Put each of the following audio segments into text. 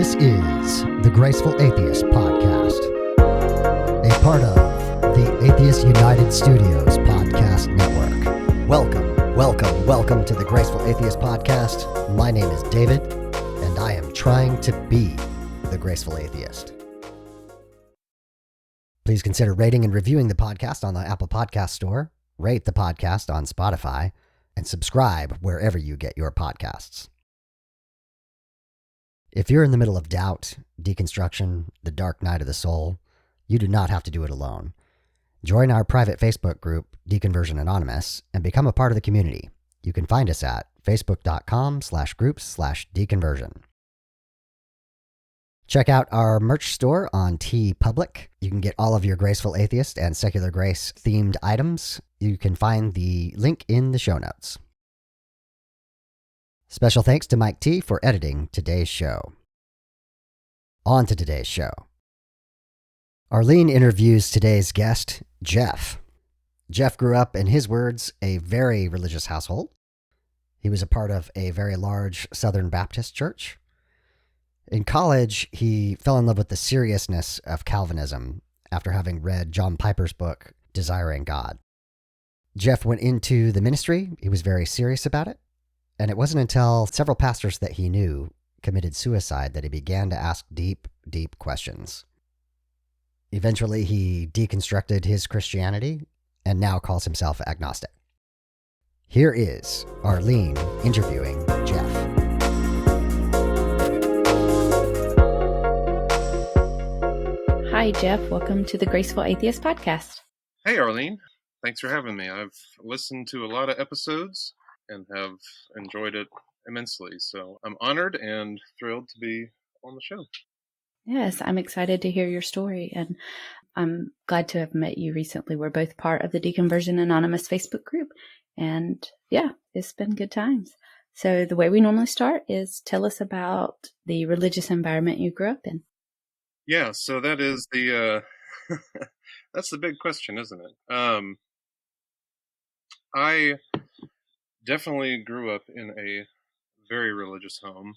This is the Graceful Atheist Podcast, a part of the Atheist United Studios Podcast Network. Welcome to the Graceful Atheist Podcast. My name is David, and I am trying to be the Graceful Atheist. Please consider rating and reviewing the podcast on the Apple Podcast Store, rate the podcast on Spotify, and subscribe wherever you get your podcasts. If you're in the middle of doubt, deconstruction, the dark night of the soul, you do not have to do it alone. Join our private Facebook group, Deconversion Anonymous, and become a part of the community. You can find us at facebook.com/groups/deconversion. Check out our merch store on TeePublic. You can get all of your Graceful Atheist and Secular Grace themed items. You can find the link in the show notes. Special thanks to Mike T for editing today's show. On to today's show. Arlene interviews today's guest, Jeff. Jeff grew up, in his words, a very religious household. He was a part of a very large Southern Baptist church. In college, he fell in love with the seriousness of Calvinism after having read John Piper's book, Desiring God. Jeff went into the ministry. He was very serious about it. And it wasn't until several pastors that he knew committed suicide that he began to ask deep, deep questions. Eventually, he deconstructed his Christianity and now calls himself agnostic. Here is Arlene interviewing Jeff. Hi, Jeff. Welcome to the Graceful Atheist Podcast. Hey, Arlene. Thanks for having me. I've listened to a lot of episodes and have enjoyed it immensely. So I'm honored and thrilled to be on the show. Yes, I'm excited to hear your story, and I'm glad to have met you recently. We're both part of the Deconversion Anonymous Facebook group, and yeah, it's been good times. So the way we normally start is tell us about the religious environment you grew up in. Yeah, so that is the that's the big question, isn't it? I definitely grew up in a very religious home.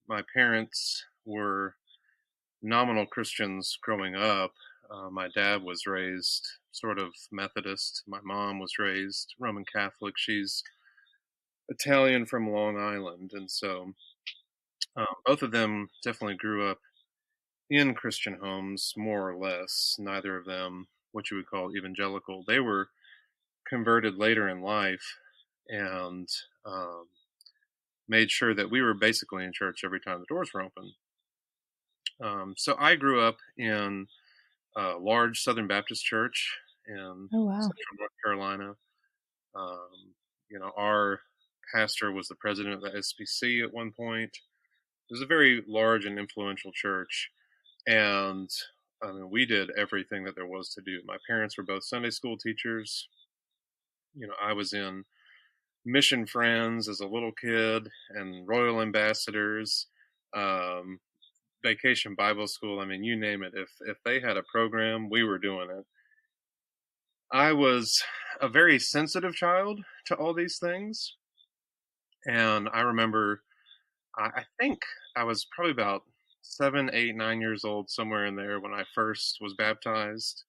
My parents were nominal Christians growing up. My dad was raised sort of Methodist. My mom was raised Roman Catholic. She's Italian from Long Island. And so both of them definitely grew up in Christian homes, more or less. Neither of them what you would call evangelical. They were converted later in life and made sure that we were basically in church every time the doors were open. So I grew up in a large Southern Baptist church in Central North Carolina. Our pastor was the president of the SBC at one point. It was a very large and influential church. And we did everything that there was to do. My parents were both Sunday school teachers. I was in Mission Friends as a little kid and Royal Ambassadors, Vacation Bible School. You name it. If they had a program, we were doing it. I was a very sensitive child to all these things. And I remember, I think I was probably about 7, 8, 9 years old, somewhere in there when I first was baptized.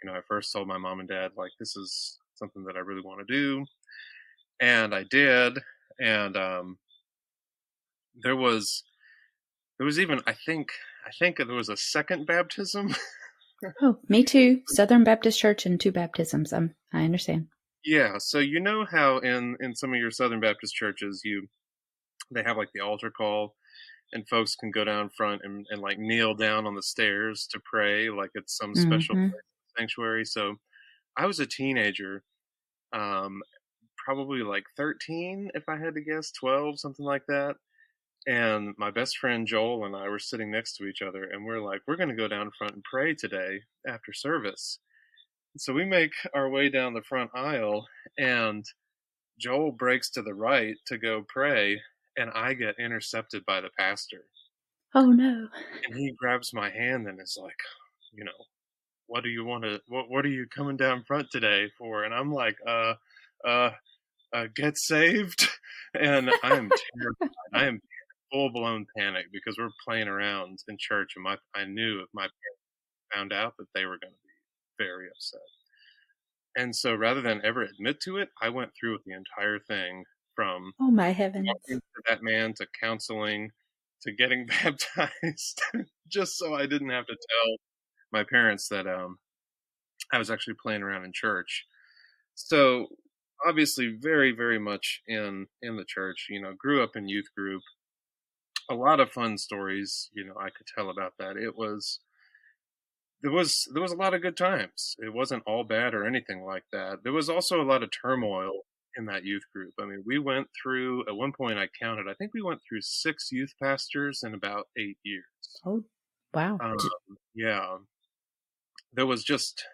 I first told my mom and dad, this is something that I really want to do. And I did. And there was even, I think there was a second baptism. Oh, me too. Southern Baptist Church and 2 baptisms. I understand. Yeah. So you know how in some of your Southern Baptist churches, they have the altar call and folks can go down front and kneel down on the stairs to pray like it's some special sanctuary. So I was a teenager, probably 13, if I had to guess, 12, something like that. And my best friend Joel and I were sitting next to each other, and we're we're going to go down front and pray today after service. So we make our way down the front aisle, and Joel breaks to the right to go pray, and I get intercepted by the pastor. Oh, no. And he grabs my hand and is like, what do you want to, what are you coming down front today for? And I'm like, get saved. And I am terrified. I am full blown panic because we're playing around in church, and I knew if my parents found out that they were going to be very upset. And so rather than ever admit to it, I went through with the entire thing, from Oh my heavens. talking to that man to counseling to getting baptized, just so I didn't have to tell my parents that I was actually playing around in church. So obviously very, very much in the church, grew up in youth group. A lot of fun stories, I could tell about that. There was a lot of good times. It wasn't all bad or anything like that. There was also a lot of turmoil in that youth group. I mean, we went through, at one point I counted, I think we went through 6 youth pastors in about 8 years. Oh, wow. Um, yeah, there was just,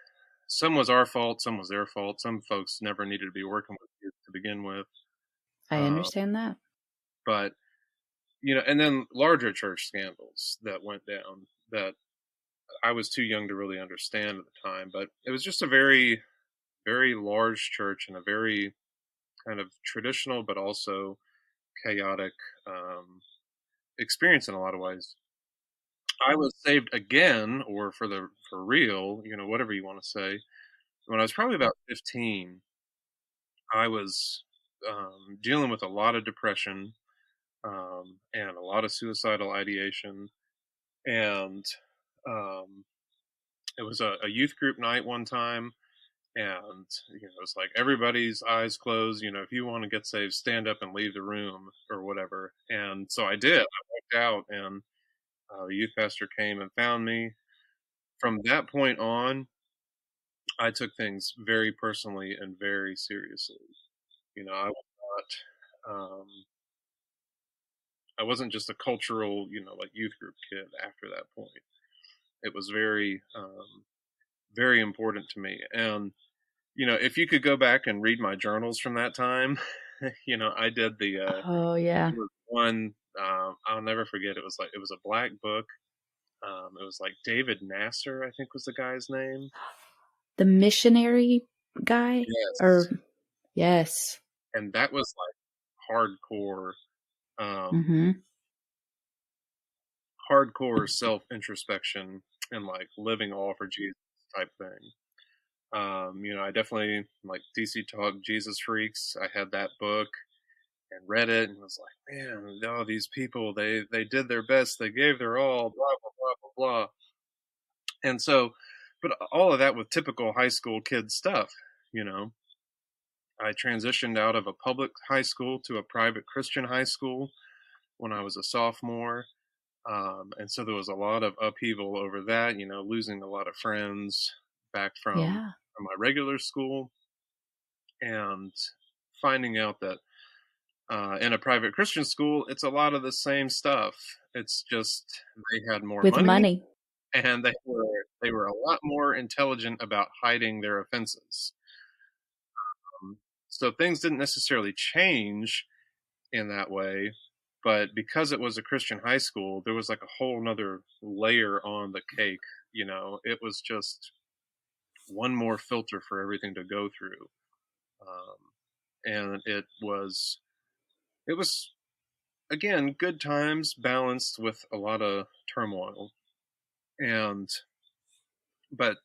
some was our fault, some was their fault. Some folks never needed to be working with youth to begin with. I Um, understand that. but and then larger church scandals that went down that I was too young to really understand at the time. But it was just a very, very large church, and a very kind of traditional but also chaotic experience in a lot of ways. I was saved again, or for real, whatever you want to say, when I was probably about 15. I was dealing with a lot of depression, and a lot of suicidal ideation. And um, it was a youth group night one time, and it's like everybody's eyes closed. If you want to get saved, stand up and leave the room or whatever. And so I did. I walked out, and the youth pastor came and found me. From that point on, I took things very personally and very seriously. I was I wasn't just a cultural, like youth group kid after that point. It was very, very important to me. And, if you could go back and read my journals from that time, I did Oh, yeah. there was one, I'll never forget. It was a black book. It was like David Nasser, I think was the guy's name. The missionary guy? Yes. Or, yes. And that was like hardcore, um, Mm-hmm. hardcore self introspection and like living all for Jesus type thing. I definitely like DC Talk Jesus Freaks. I had that book and read it and was like, man, all these people, they did their best, they gave their all, blah blah blah blah blah. And so, but all of that with typical high school kid stuff, you know. I transitioned out of a public high school to a private Christian high school when I was a sophomore. And so there was a lot of upheaval over that, losing a lot of friends back Yeah. from my regular school, and finding out that in a private Christian school, it's a lot of the same stuff. It's just they had more With money, money. and they were a lot more intelligent about hiding their offenses. Um, so things didn't necessarily change in that way, but because it was a Christian high school, there was like a whole nother layer on the cake. It was just one more filter for everything to go through. Um, and it was again good times balanced with a lot of turmoil. And but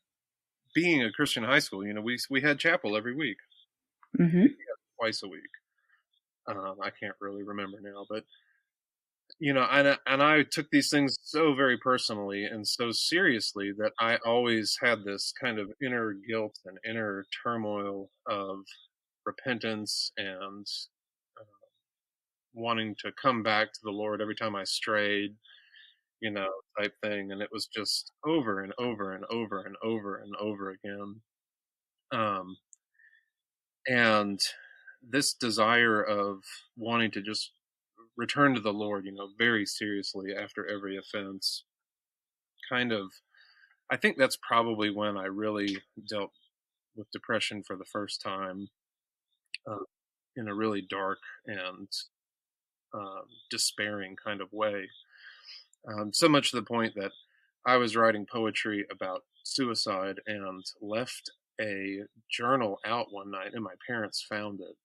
being a Christian high school, we had chapel every week, Mm-hmm. twice a week. I can't really remember now, but and I took these things so very personally and so seriously that I always had this kind of inner guilt and inner turmoil of repentance and uh, wanting to come back to the Lord every time I strayed, type thing. And it was just over and over and over and over and over again. Um, and this desire of wanting to just return to the Lord, very seriously after every offense, kind of, I think that's probably when I really dealt with depression for the first time, uh, in a really dark and despairing kind of way. So much to the point that I was writing poetry about suicide and left a journal out one night, and my parents found it.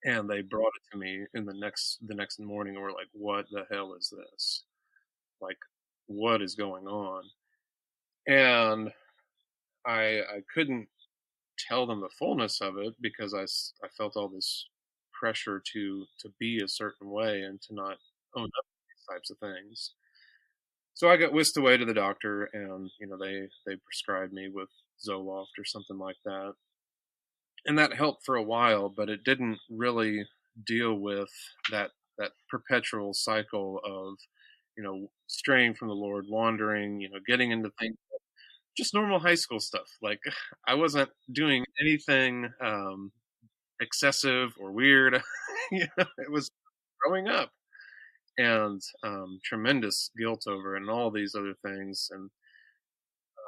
and they brought it to me in the next morning, and were like, "What the hell is this? Like, what is going on?" And I couldn't tell them the fullness of it because I felt all this pressure to be a certain way and to not own up to these types of things. So I got whisked away to the doctor, and they prescribed me with Zoloft or something like that, and that helped for a while, but it didn't really deal with that perpetual cycle of straying from the Lord, wandering, getting into things, just normal high school stuff. Like, I wasn't doing anything excessive or weird. It was growing up, and tremendous guilt over it and all these other things. And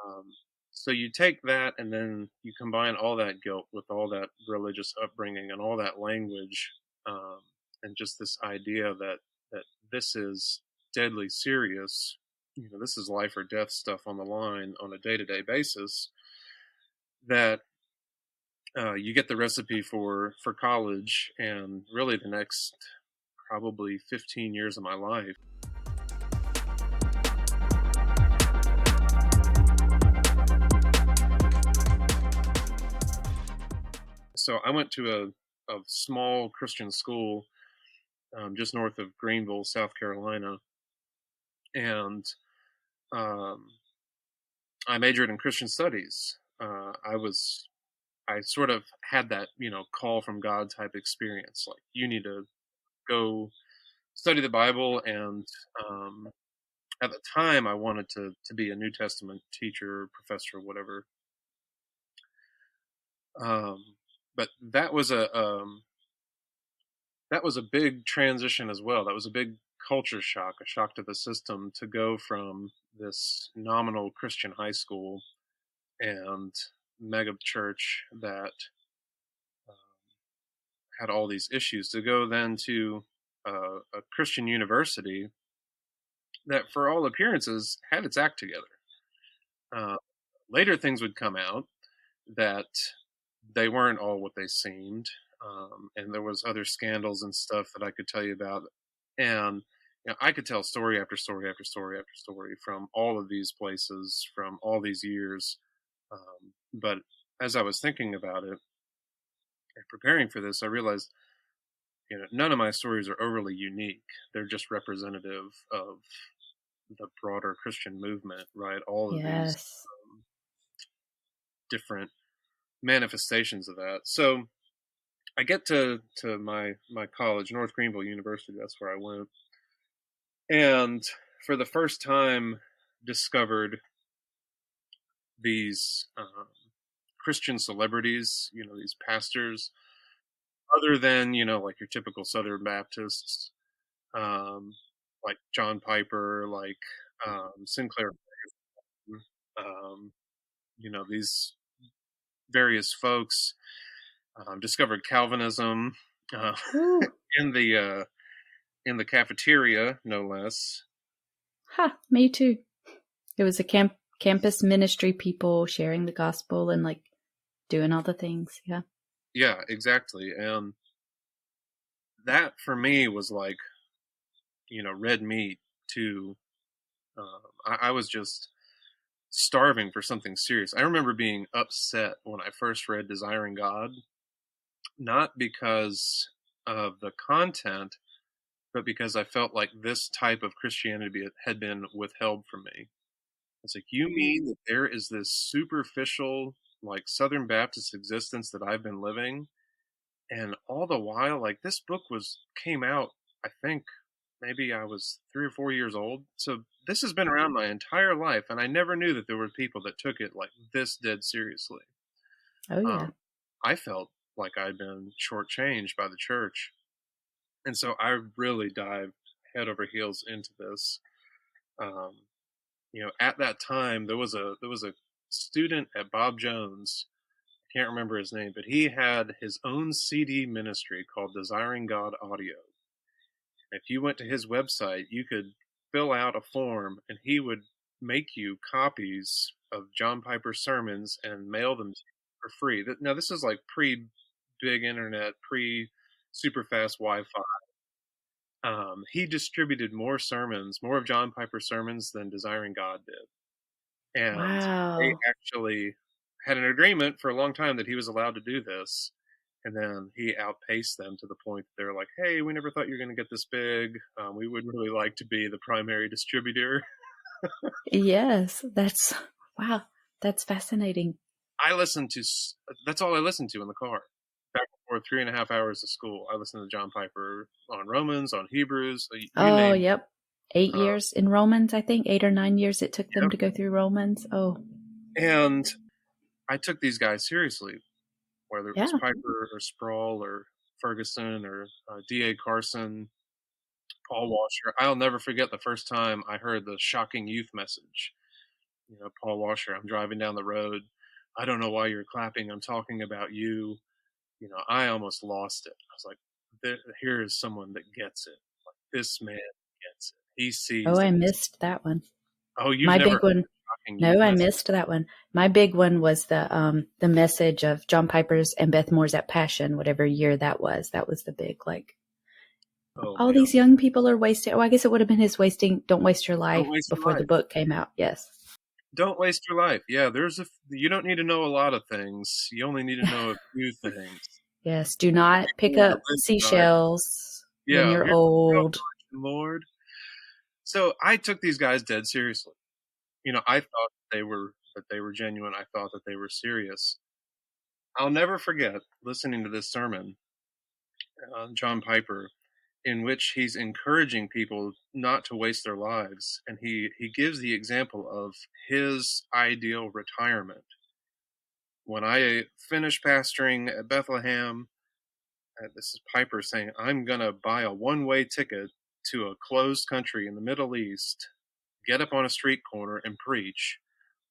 um, so you take that, and then you combine all that guilt with all that religious upbringing and all that language, um, and just this idea that this is deadly serious. This is life or death stuff on the line on a day-to-day basis. That you get the recipe for college, and really the next probably 15 years of my life. So I went to a small Christian school just north of Greenville, South Carolina, and um, I majored in Christian studies. I sort of had that call from God type experience, like, you need to go study the Bible. And at the time, I wanted to be a New Testament teacher, professor, whatever. But that was a big transition as well. That was a big culture shock, a shock to the system, to go from this nominal Christian high school and mega church that had all these issues, to go then to a Christian university that, for all appearances, had its act together. Uh, Later, things would come out that they weren't all what they seemed, and there was other scandals and stuff that I could tell you about, and I could tell story after story after story after story from all of these places, from all these years. But as I was thinking about it and preparing for this, I realized none of my stories are overly unique. They're just representative of the broader Christian movement, right? All of these Yes. different manifestations of that. So I get to my college, North Greenville University. That's where I went, and for the first time discovered these Christian celebrities. These pastors, other than like your typical Southern Baptists, um, like John Piper, like Sinclair. Um, these various folks discovered Calvinism uh, Ooh. in the cafeteria, no less. Ha, me too. It was a campus ministry, people sharing the gospel and like doing all the things. Yeah. Yeah, exactly. And that for me was like, red meat to, I was just starving for something serious. I remember being upset when I first read Desiring God, not because of the content, but because I felt like this type of Christianity had been withheld from me. It's like, you mean that there is this superficial, like, Southern Baptist existence that I've been living, and all the while, like, this book came out, I think maybe I was 3 or 4 years old. So this has been around my entire life, and I never knew that there were people that took it like this dead seriously. Oh, yeah. I felt like I'd been shortchanged by the church, and so I really dived head over heels into this. Um, at that time, there was a student at Bob Jones. I can't remember his name, but he had his own CD ministry called Desiring God Audio. If you went to his website, you could fill out a form, and he would make you copies of John Piper's sermons and mail them to you for free. Now, this is like pre big internet, pre super fast Wi-Fi. He distributed more sermons, more of John Piper's sermons than Desiring God did. And they Wow. actually had an agreement for a long time that he was allowed to do this. And then he outpaced them to the point that they're like, hey, we never thought you were going to get this big. We would really like to be the primary distributor. Yes, wow, that's fascinating. That's all I listened to in the car. Back and forth 3.5 hours of school. I listened to John Piper on Romans, on Hebrews, you Oh, name it. yep. 8 years in Romans, I think 8 or 9 years it took them Yep. to go through Romans. Oh, And I took these guys seriously, whether it was yeah. Piper or Sproul or Ferguson or D.A. Carson, Paul Washer. I'll never forget the first time I heard the shocking youth message. Paul Washer, I'm driving down the road. I don't know why you're clapping. I'm talking about you. I almost lost it. I was like, here is someone that gets it. Like, this man gets it. He Oh, sees I this. missed that one. Oh, you've My never big heard one. shocking youth No, I message? missed that one. My big one was the message of John Piper's and Beth Moore's at Passion, whatever year that was. That was the big, like, Oh, all man. these young people are wasting. Oh, I guess it would have been his wasting. Don't waste your Don't life waste your before the life. book came out. Yes. Don't waste your life. Yeah, you don't need to know a lot of things. You only need to know a few things. Yes. Do not pick People to up live by. seashells when Yeah, you're here's the old. revelation, Lord. So I took these guys dead seriously. I thought they were genuine. I thought that they were serious. I'll never forget listening to this sermon, John Piper, in which he's encouraging people not to waste their lives, and he gives the example of his ideal retirement. When I finished pastoring at Bethlehem, this is Piper saying, I'm going to buy a one-way ticket to a closed country in the Middle East, get up on a street corner and preach.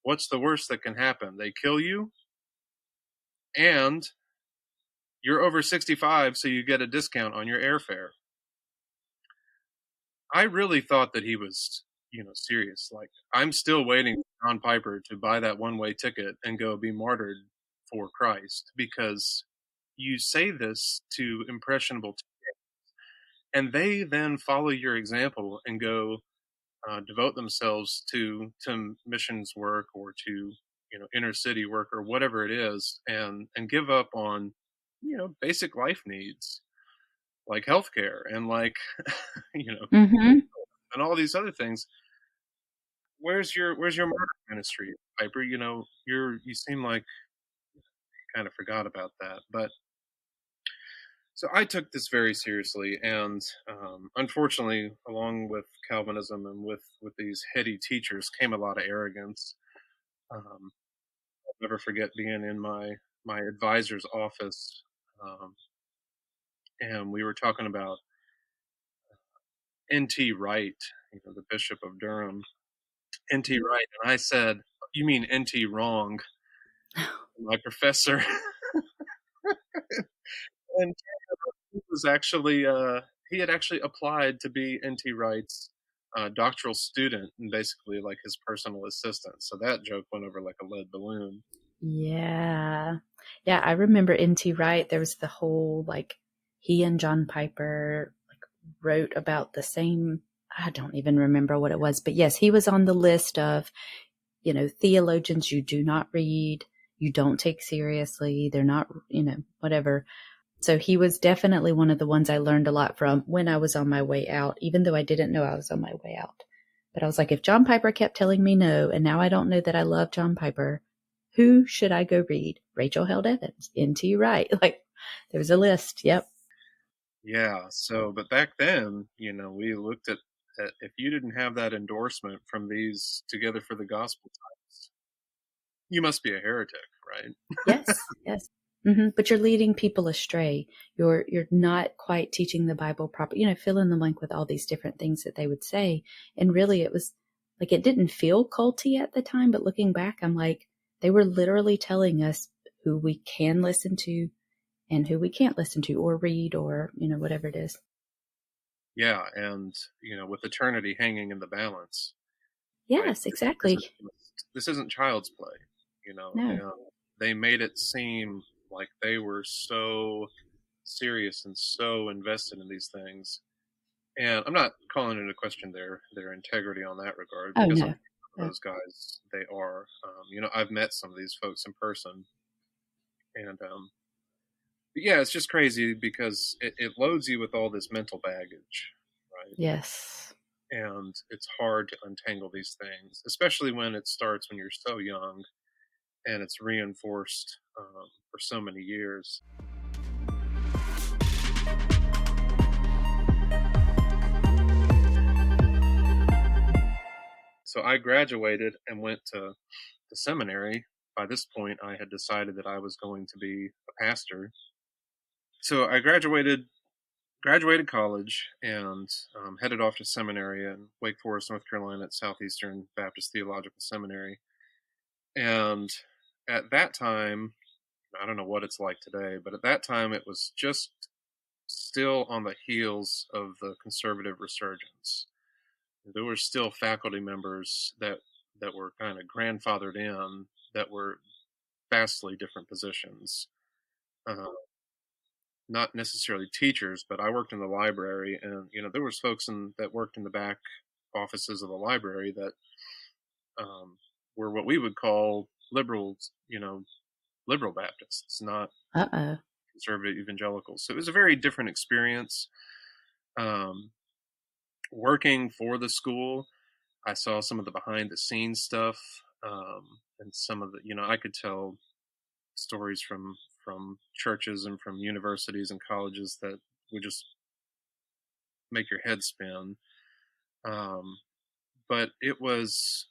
What's the worst that can happen? They kill you, and you're over 65, so you get a discount on your airfare. I really thought that he was, serious. Like, I'm still waiting for John Piper to buy that one-way ticket and go be martyred for Christ, because you say this to impressionable and they then follow your example and go devote themselves to missions work or to inner city work or whatever it is, and give up on basic life needs like healthcare and like you know Mm-hmm. and all these other things. Where's your martyr ministry, Piper? You seem like you kind of forgot about that, but so I took this very seriously, and unfortunately, along with Calvinism and with these heady teachers, came a lot of arrogance. I'll never forget being in my advisor's office, um, and we were talking about N.T. Wright, the Bishop of Durham, N.T. Wright, and I said, "You mean N.T. wrong?" My professor, and he was actually he had actually applied to be N.T. Wright's doctoral student and basically like his personal assistant. So that joke went over like a lead balloon. Yeah. Yeah, I remember N.T. Wright. There was the whole, like, he and John Piper, like, wrote about the same. I don't even remember what it was, but yes, he was on the list of, theologians you do not read, you don't take seriously. They're not, whatever. So he was definitely one of the ones I learned a lot from when I was on my way out, even though I didn't know I was on my way out. But I was like, if John Piper kept telling me no, and now I don't know that I love John Piper, who should I go read? Rachel Held Evans, N.T. Wright. Like, there was a list. Yep. Yeah. So, but back then, we looked at if you didn't have that endorsement from these Together for the Gospel types, you must be a heretic, right? Yes. Yes. But you're leading people astray. You're not quite teaching the Bible proper. Fill in the blank with all these different things that they would say. And really, it was like, it didn't feel culty at the time, but looking back, I'm like, they were literally telling us who we can listen to and who we can't listen to or read or whatever it is. Yeah, and with eternity hanging in the balance, right? Yes, This exactly. isn't, this isn't child's play, No. and they made it seem like they were so. serious and so invested in these things. And I'm not calling into question their integrity on that regard, Oh, because I'm no. sure some of those guys, they are. I've met some of these folks in person, and but yeah, it's just crazy because it loads you with all this mental baggage, right? Yes. And it's hard to untangle these things, especially when it starts when you're so young and it's reinforced for so many years. So I graduated and went to the seminary. By this point, I had decided that I was going to be a pastor. So I graduated college and headed off to seminary in Wake Forest, North Carolina, at Southeastern Baptist Theological Seminary. And at that time, I don't know what it's like today, but at that time it was just still on the heels of the conservative resurgence. There were still faculty members that were kind of grandfathered in, that were vastly different positions. Uh, Not necessarily teachers, but I worked in the library, and there was folks that worked in the back offices of the library that were what we would call liberals, liberal Baptists, not Uh-oh. conservative evangelicals. So it was a very different experience. Um, Working for the school, I saw some of the behind the scenes stuff, and some of the, I could tell stories from churches and from universities and colleges that would just make your head spin. Um, but it was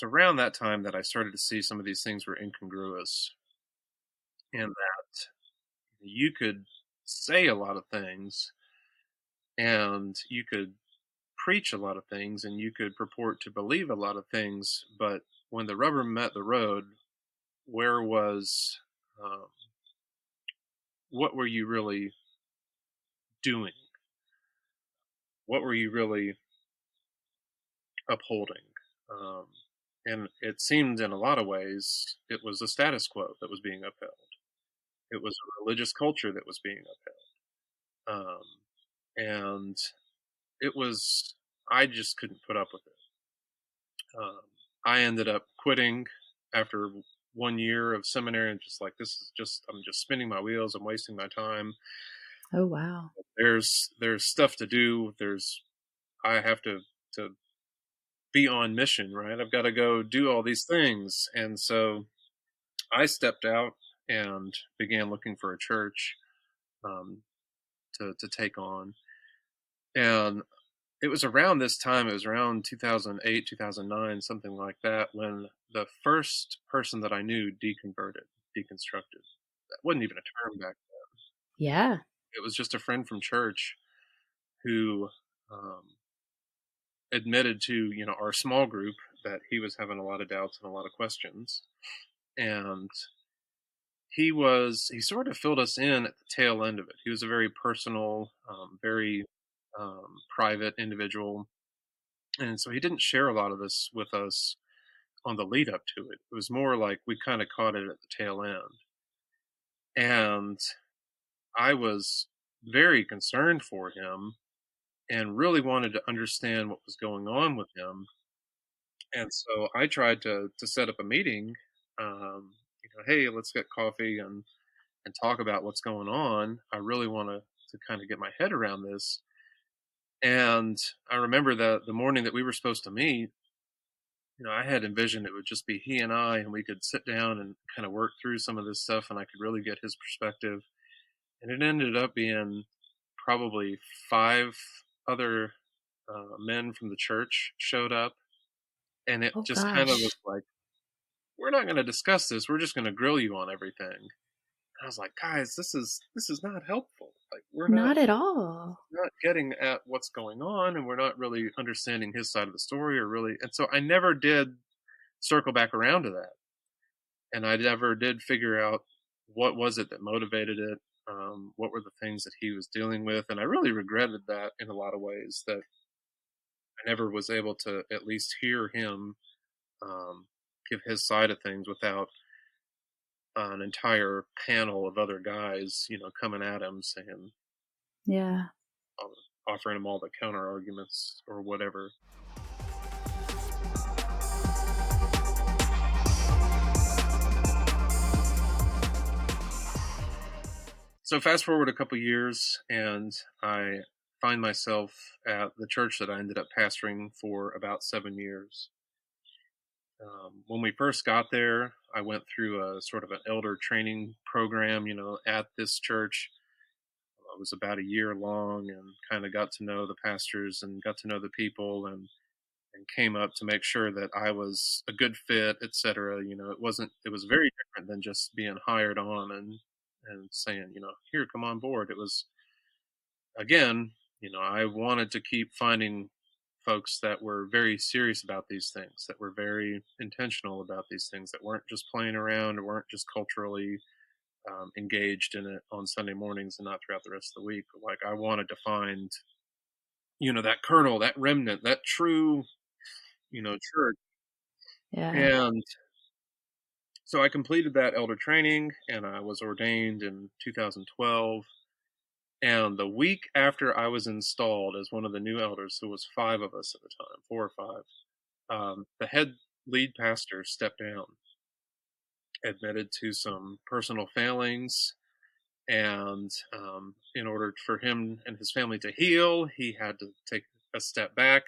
around that time that I started to see some of these things were incongruous, and that you could say a lot of things, and you could preach a lot of things, and you could purport to believe a lot of things, but when the rubber met the road, where was um, what were you really doing? What were you really upholding? Um, and it seemed in a lot of ways it was a status quo that was being upheld. It was a religious culture that was being upheld. And it was, I just couldn't put up with it. I ended up quitting after 1 year of seminary, and just like, I'm just spinning my wheels. I'm wasting my time. Oh, wow. There's stuff to do. I have to be on mission, right? I've got to go do all these things. And so I stepped out and began looking for a church um, to take on. And it was around this time, it was around 2008, 2009, something like that, when the first person that I knew deconstructed. That wasn't even a term back then. Yeah. It was just a friend from church who um, admitted to, our small group, that he was having a lot of doubts and a lot of questions. And he sort of filled us in at the tail end of it. He was a very personal, very private individual, and so he didn't share a lot of this with us on the lead up to it. It was more like we kind of caught it at the tail end, and I was very concerned for him and really wanted to understand what was going on with him. And so I tried to set up a meeting. Hey, let's get coffee and talk about what's going on. I really want to kind of get my head around this. And I remember that the morning that we were supposed to meet, I had envisioned it would just be he and I, and we could sit down and kind of work through some of this stuff, and I could really get his perspective. And it ended up being probably five other men from the church showed up, and it Oh, just kind of was gosh. like, we're not going to discuss this. We're just going to grill you on everything. And I was like, guys, this is not helpful. Like, we're not Not at all. getting at what's going on, and we're not really understanding his side of the story, or really. And so I never did circle back around to that, and I never did figure out what was it that motivated it. What were the things that he was dealing with? And I really regretted that in a lot of ways, that I never was able to at least hear him um, give his side of things without an entire panel of other guys, coming at him saying, Yeah. offering him all the counter arguments or whatever. So fast forward a couple years, and I find myself at the church that I ended up pastoring for about 7 years. When we first got there, I went through a sort of an elder training program, at this church. It was about a year long, and kind of got to know the pastors and got to know the people, and came up to make sure that I was a good fit, etc. It was very different than just being hired on and saying, here, come on board. It was, again, I wanted to keep finding folks that were very serious about these things, that were very intentional about these things, that weren't just playing around or weren't just culturally engaged in it on Sunday mornings and not throughout the rest of the week. But like, I wanted to find, that kernel, that remnant, that true, church. Yeah. And so I completed that elder training, and I was ordained in 2012. And the week after I was installed as one of the new elders, there was 5 of us at the time, 4 or 5. The head lead pastor stepped down, admitted to some personal failings, and in order for him and his family to heal, he had to take a step back.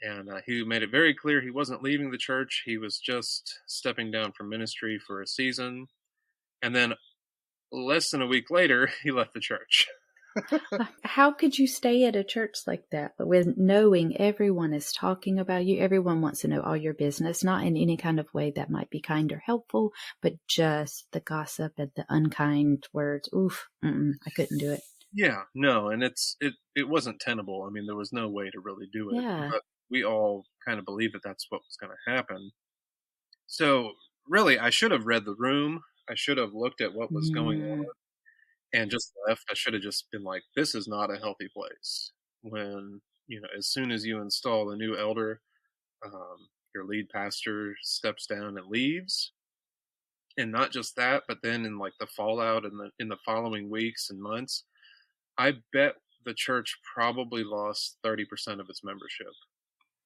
And he made it very clear he wasn't leaving the church. He was just stepping down from ministry for a season. And then less than a week later, he left the church. How could you stay at a church like that with knowing everyone is talking about you? Everyone wants to know all your business, not in any kind of way that might be kind or helpful, but just the gossip and the unkind words. Oof, I couldn't do it. Yeah, no, and it wasn't tenable. I mean, there was no way to really do it. Yeah. But we all kind of believed that that's what was going to happen. So really, I should have read the room. I should have looked at what was going on and just left. I should have just been like, this is not a healthy place. When, as soon as you install a new elder, your lead pastor steps down and leaves. And not just that, but then in like the fallout in the following weeks and months, I bet the church probably lost 30% of its membership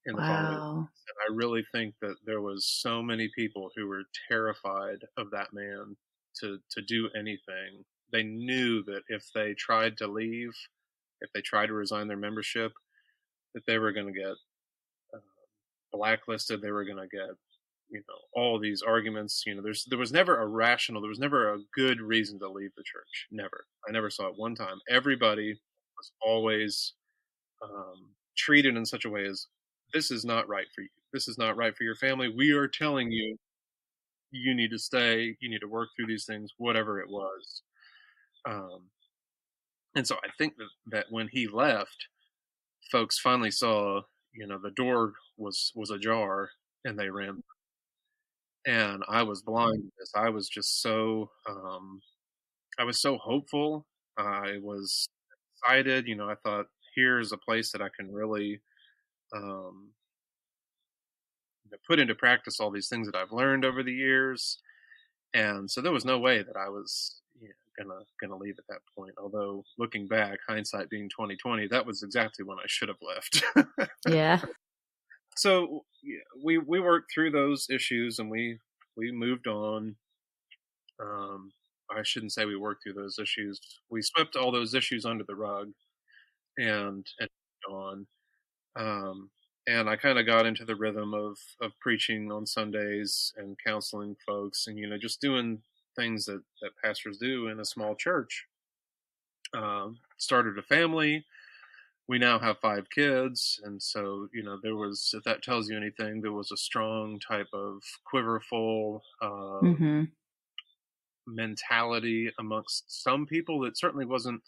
in the following Wow. weeks. And I really think that there was so many people who were terrified of that man to do anything. They knew that if they tried to leave, if they tried to resign their membership, that they were going to get uh, blacklisted. They were going to get, all these arguments. There was never there was never a good reason to leave the church. Never. I never saw it one time. Everybody was always treated in such a way as, this is not right for you. This is not right for your family. We are telling you, you need to stay. You need to work through these things, whatever it was. Um, and so I think that when he left, folks finally saw, the door was ajar, and they ran. And I was blind to this. I was just so I was so hopeful. I was excited. I thought, here's a place that I can really um, put into practice all these things that I've learned over the years. And so there was no way that I was gonna leave at that point. Although looking back, hindsight being 2020, that was exactly when I should have left. Yeah. So we worked through those issues, and we moved on. I shouldn't say we worked through those issues. We swept all those issues under the rug and moved on. Um, and I kind of got into the rhythm of preaching on Sundays and counseling folks, and just doing things that pastors do in a small church. Started a family. We now have 5 kids, and so there was, if that tells you anything, there was a strong type of quiverful mentality amongst some people. That certainly wasn't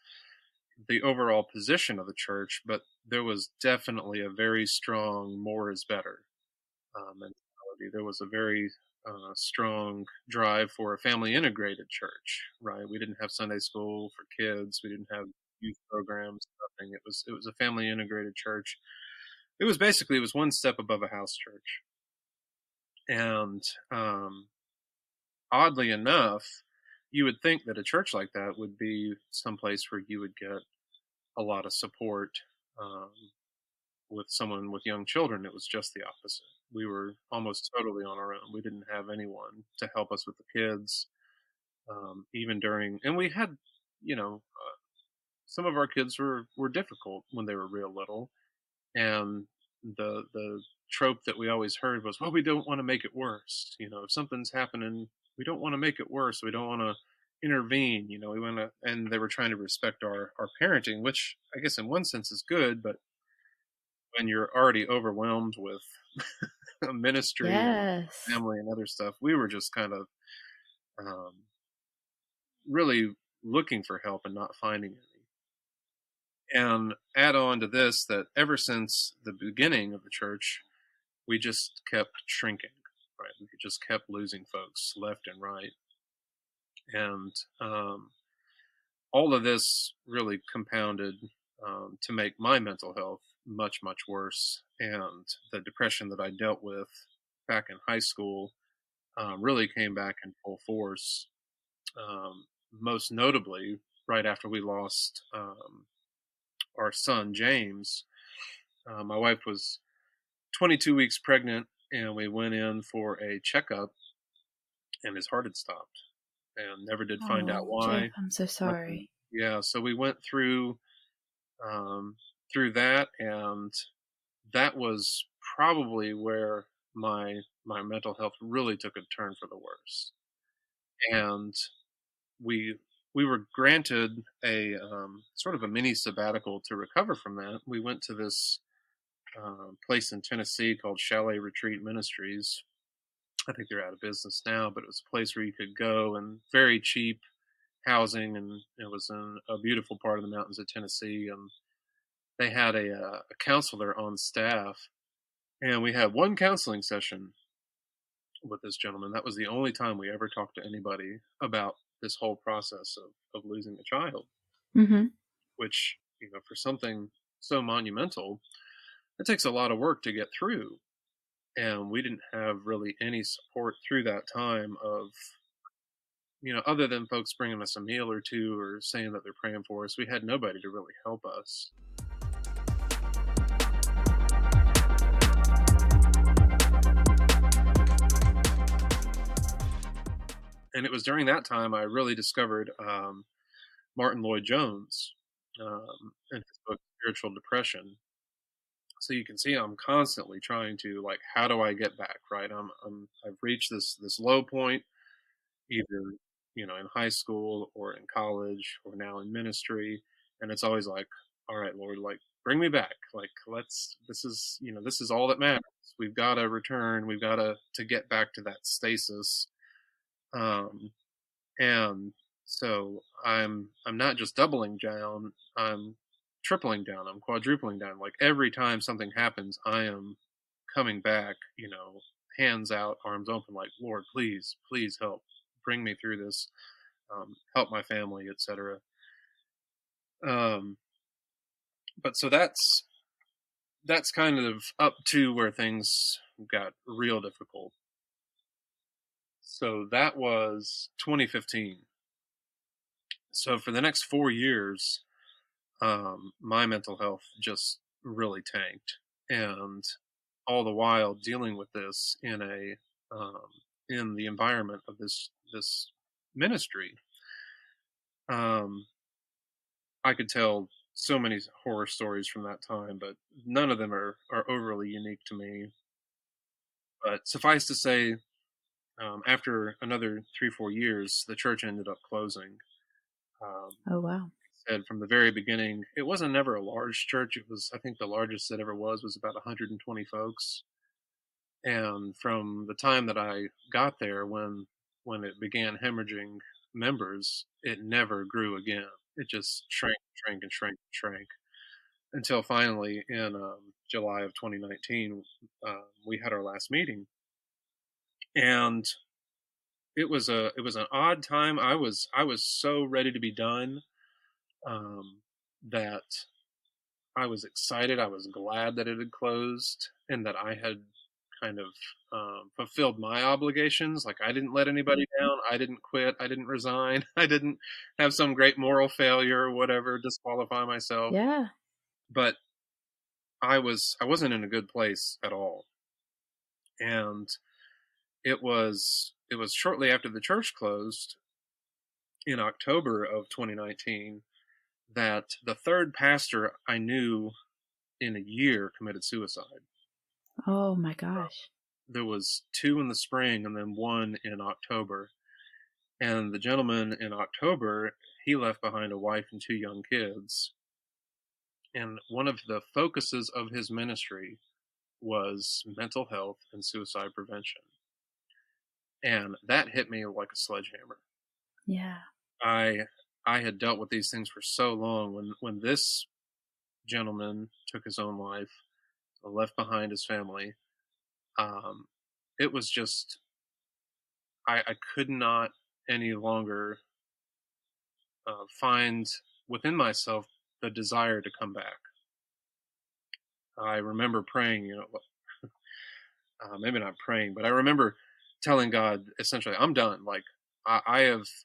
the overall position of the church, but there was definitely a very strong more is better mentality. There was a very strong drive for a family integrated church, right? We didn't have Sunday school for kids. We didn't have youth programs, nothing. It was a family integrated church. It was one step above a house church. And oddly enough, you would think that a church like that would be someplace where you would get a lot of support. Um, with someone with young children, it was just the opposite. We were almost totally on our own. We didn't have anyone to help us with the kids, even during, and we had, you know, some of our kids were difficult when they were real little, and the trope that we always heard was, well, we don't want to make it worse. You know, if something's happening, we don't want to make it worse. We don't want to intervene. You know, we want to, and they were trying to respect our parenting, which I guess in one sense is good, but when you're already overwhelmed with a ministry and Yes. family and other stuff, we were just kind of um, really looking for help and not finding any. And add on to this that ever since the beginning of the church, we just kept shrinking, right? We just kept losing folks left and right. And all of this really compounded to make my mental health much, much worse. And the depression that I dealt with back in high school really came back in full force. Most notably, right after we lost our son, James, my wife was 22 weeks pregnant, and we went in for a checkup, and his heart had stopped and never did find out Oh, Jeff, why. I'm so Nothing. sorry. Yeah, so we went um, through that, and that was probably where my mental health really took a turn for the worse. And we we were granted a sort of a mini sabbatical to recover from that. We went to this place in Tennessee called Chalet Retreat Ministries. I think they're out of business now, but it was a place where you could go and very cheap housing, and it was in a beautiful part of the mountains of Tennessee. And they had a counselor on staff, and we had one counseling session with this gentleman. That was the only time we ever talked to anybody about this whole process of losing a child, Mm-hmm. which, you know, for something so monumental, it takes a lot of work to get through. And we didn't have really any support through that time of, you know, other than folks bringing us a meal or two or saying that they're praying for us. We had nobody to really help us. And it was during that time I really discovered Martin Lloyd Jones and his book Spiritual Depression. So you can see I'm constantly trying to, like, how do I get back, right? I've reached this low point, either, you know, in high school or in college or now in ministry, and it's always like, all right, Lord, like, bring me back. Like, this is, you know, this is all that matters. We've got to return. We've got to get back to that stasis. Um, and so I'm not just doubling down, I'm tripling down, I'm quadrupling down. Like every time something happens, I am coming back, you know, hands out, arms open, like, Lord, please, please help, bring me through this, help my family, etc. Um, but so that's kind of up to where things got real difficult. So that was 2015. So for the next 4 years, my mental health just really tanked, and all the while dealing with this in the environment of this ministry. Um, I could tell so many horror stories from that time, but none of them are overly unique to me. But suffice to say, after another 3-4 years, the church ended up closing. Um, Oh, wow. Said from the very beginning, it wasn't never a large church. It was, I think, the largest it ever was about 120 folks. And from the time that I got there, when it began hemorrhaging members, it never grew again. It just shrank, shrank, and shrank, and shrank until finally in July of 2019, we had our last meeting, and it was an odd time. I was so ready to be done, that I was excited. I was glad that it had closed and that I had kind of fulfilled my obligations. Like, I didn't let anybody down. I didn't quit. I didn't resign. I didn't have some great moral failure or whatever, disqualify myself. Yeah. But I wasn't in a good place at all. And it was shortly after the church closed in October of 2019 that the third pastor I knew in a year committed suicide. Oh my gosh. There was two in the spring and then one in October. And the gentleman in October, he left behind a wife and two young kids. And one of the focuses of his ministry was mental health and suicide prevention. And that hit me like a sledgehammer. Yeah. I I had dealt with these things for so long. When this gentleman took his own life, left behind his family, um, it was just I could not any longer find within myself the desire to come back. I remember praying, maybe not praying, but I remember telling God essentially, I'm done. Like, I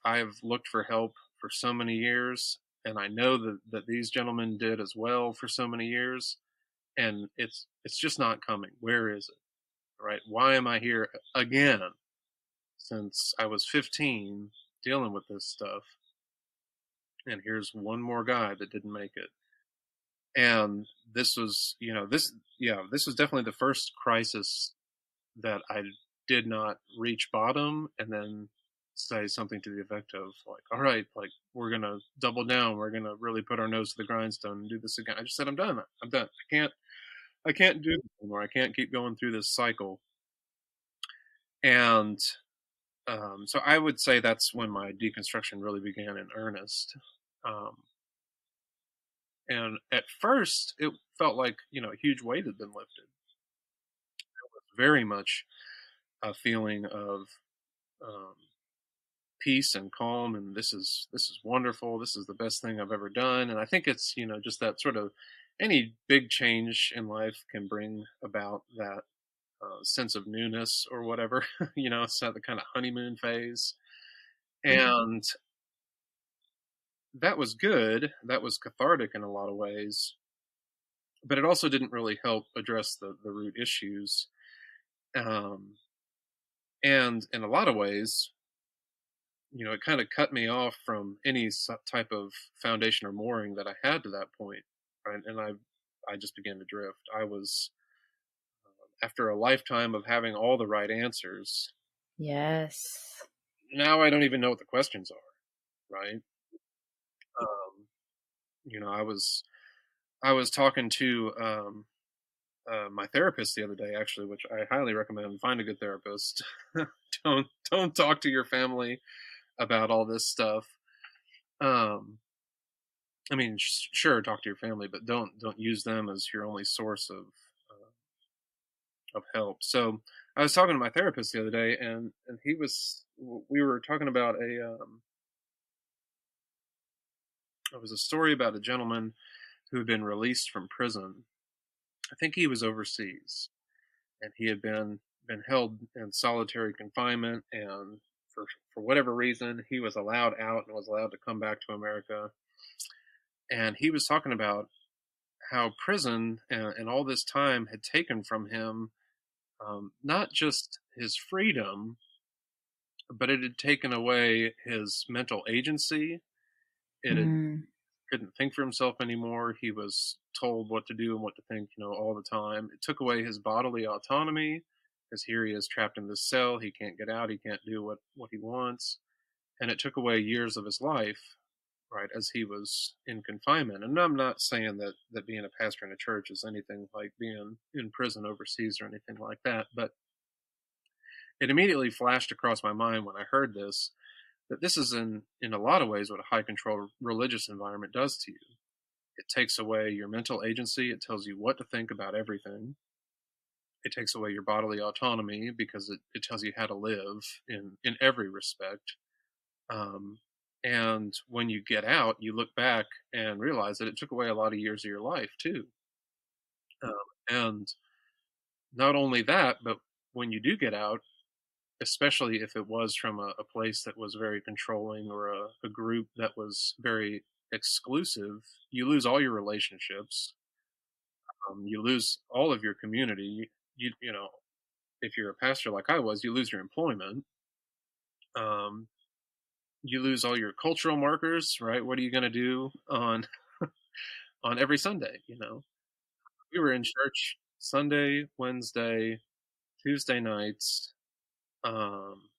have looked for help for so many years, and I know that these gentlemen did as well for so many years, and it's just not coming. Where is it? Right? Why am I here again? Since I was 15 dealing with this stuff, and here's one more guy that didn't make it. And this was, this was definitely the first crisis that I did not reach bottom and then say something to the effect of like, all right, like, we're gonna double down, we're gonna really put our nose to the grindstone and do this again. I just said, I'm done. I'm done. I can't do this anymore. I can't keep going through this cycle. And so I would say that's when my deconstruction really began in earnest. Um, and at first, it felt like a huge weight had been lifted. It was very much a feeling of um, peace and calm, and this is wonderful. This is the best thing I've ever done. And I think it's just that sort of any big change in life can bring about that sense of newness or whatever. It's not the kind of honeymoon phase, and that was good. That was cathartic in a lot of ways, but it also didn't really help address the root issues. Um, and in a lot of ways, it kind of cut me off from any type of foundation or mooring that I had to that point, right? And I just began to drift. I was after a lifetime of having all the right answers. Yes. Now I don't even know what the questions are, right? Um, I was talking to my therapist the other day, actually, which I highly recommend. Find a good therapist. don't talk to your family about all this stuff. Um, I mean, sure, talk to your family, but don't use them as your only source of help. So I was talking to my therapist the other day, and we were talking about it was a story about a gentleman who had been released from prison. I think he was overseas, and he had been held in solitary confinement, and for whatever reason, he was allowed out and was allowed to come back to America. And he was talking about how prison and all this time had taken from him not just his freedom, but it had taken away his mental agency. It had Mm. couldn't think for himself anymore. He was told what to do and what to think, all the time. It took away his bodily autonomy because here he is trapped in this cell. He can't get out. He can't do what he wants. And it took away years of his life, right, as he was in confinement. And I'm not saying that being a pastor in a church is anything like being in prison overseas or anything like that, but it immediately flashed across my mind when I heard this that this is in a lot of ways what a high control religious environment does to you. It takes away your mental agency. It tells you what to think about everything. It takes away your bodily autonomy because it tells you how to live in every respect. Um, and when you get out, you look back and realize that it took away a lot of years of your life too. And not only that, but when you do get out, especially if it was from a place that was very controlling, or a group that was very exclusive, you lose all your relationships. You lose all of your community. You know, if you're a pastor like I was, you lose your employment. Um, you lose all your cultural markers, right? What are you going to do on on every Sunday? You know, we were in church Sunday, Wednesday, Tuesday nights,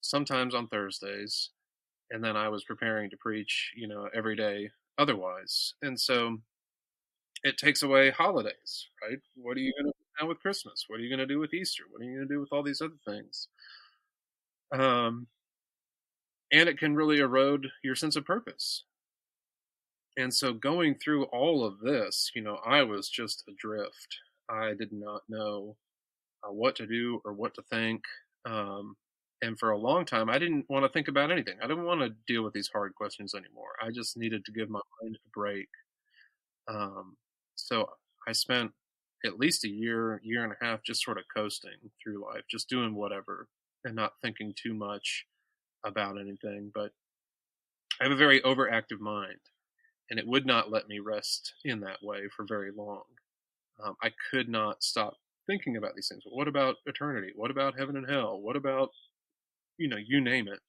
sometimes on Thursdays, and then I was preparing to preach, you know, every day otherwise. And so it takes away holidays, right? What are you going to do now with Christmas? What are you going to do with Easter? What are you going to do with all these other things? Um, and it can really erode your sense of purpose. And so going through all of this, you know, I was just adrift. I did not know what to do or what to think. Um, and for a long time, I didn't want to think about anything. I didn't want to deal with these hard questions anymore. I just needed to give my mind a break. Um, so I spent at least a year, year and a half just sort of coasting through life, just doing whatever and not thinking too much about anything. But I have a very overactive mind, and it would not let me rest in that way for very long. I could not stop thinking about these things. What about eternity? What about heaven and hell? What about, you know, you name it?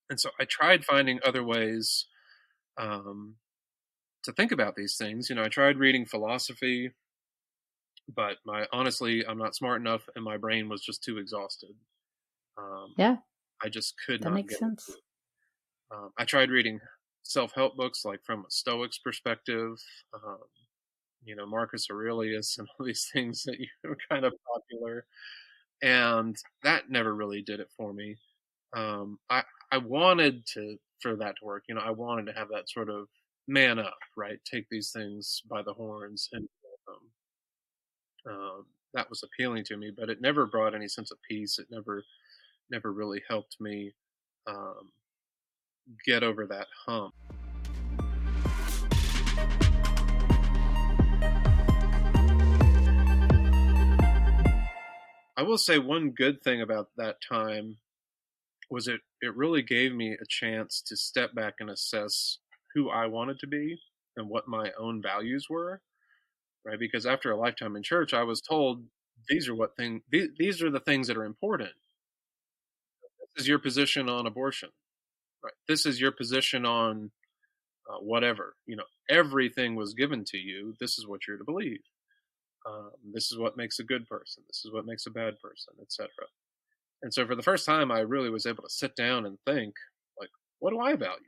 And so I tried finding other ways um, to think about these things. You know, I tried reading philosophy, but honestly, I'm not smart enough, and my brain was just too exhausted. Um, Yeah, I just could that not makes get sense. into it. I tried reading self-help books, like from a Stoic's perspective. Um, you know, Marcus Aurelius and all these things that are kind of popular, and that never really did it for me. I wanted for that to work. You know, I wanted to have that sort of man up, right? Take these things by the horns and that was appealing to me, but it never brought any sense of peace. It never really helped me um, get over that hump. I will say one good thing about that time was it really gave me a chance to step back and assess who I wanted to be and what my own values were, right? Because after a lifetime in church, I was told these are the things that are important. This is your position on abortion, right? This is your position on whatever. You know, everything was given to you. This is what you're to believe. This is what makes a good person. This is what makes a bad person, etc. And so, for the first time, I really was able to sit down and think, like, what do I value?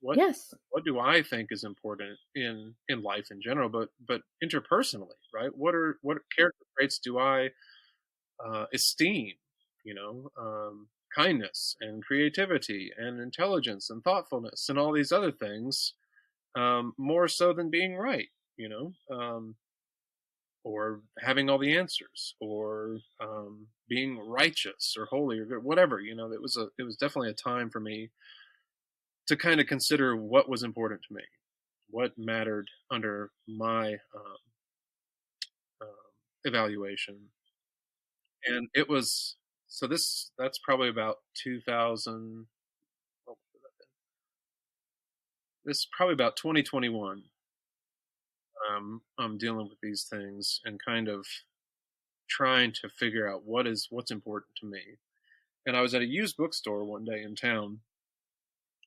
What Yes. what do I think is important in life in general, but interpersonally, right? What character traits do I esteem? You know, kindness and creativity and intelligence and thoughtfulness and all these other things, more so than being right. You know, or having all the answers, or being righteous or holy or good, whatever. You know, it was definitely a time for me to kind of consider what was important to me, what mattered under my evaluation. And it was so that's probably about 2000. This is probably about 2021. I'm dealing with these things and kind of trying to figure out what's important to me. And I was at a used bookstore one day in town,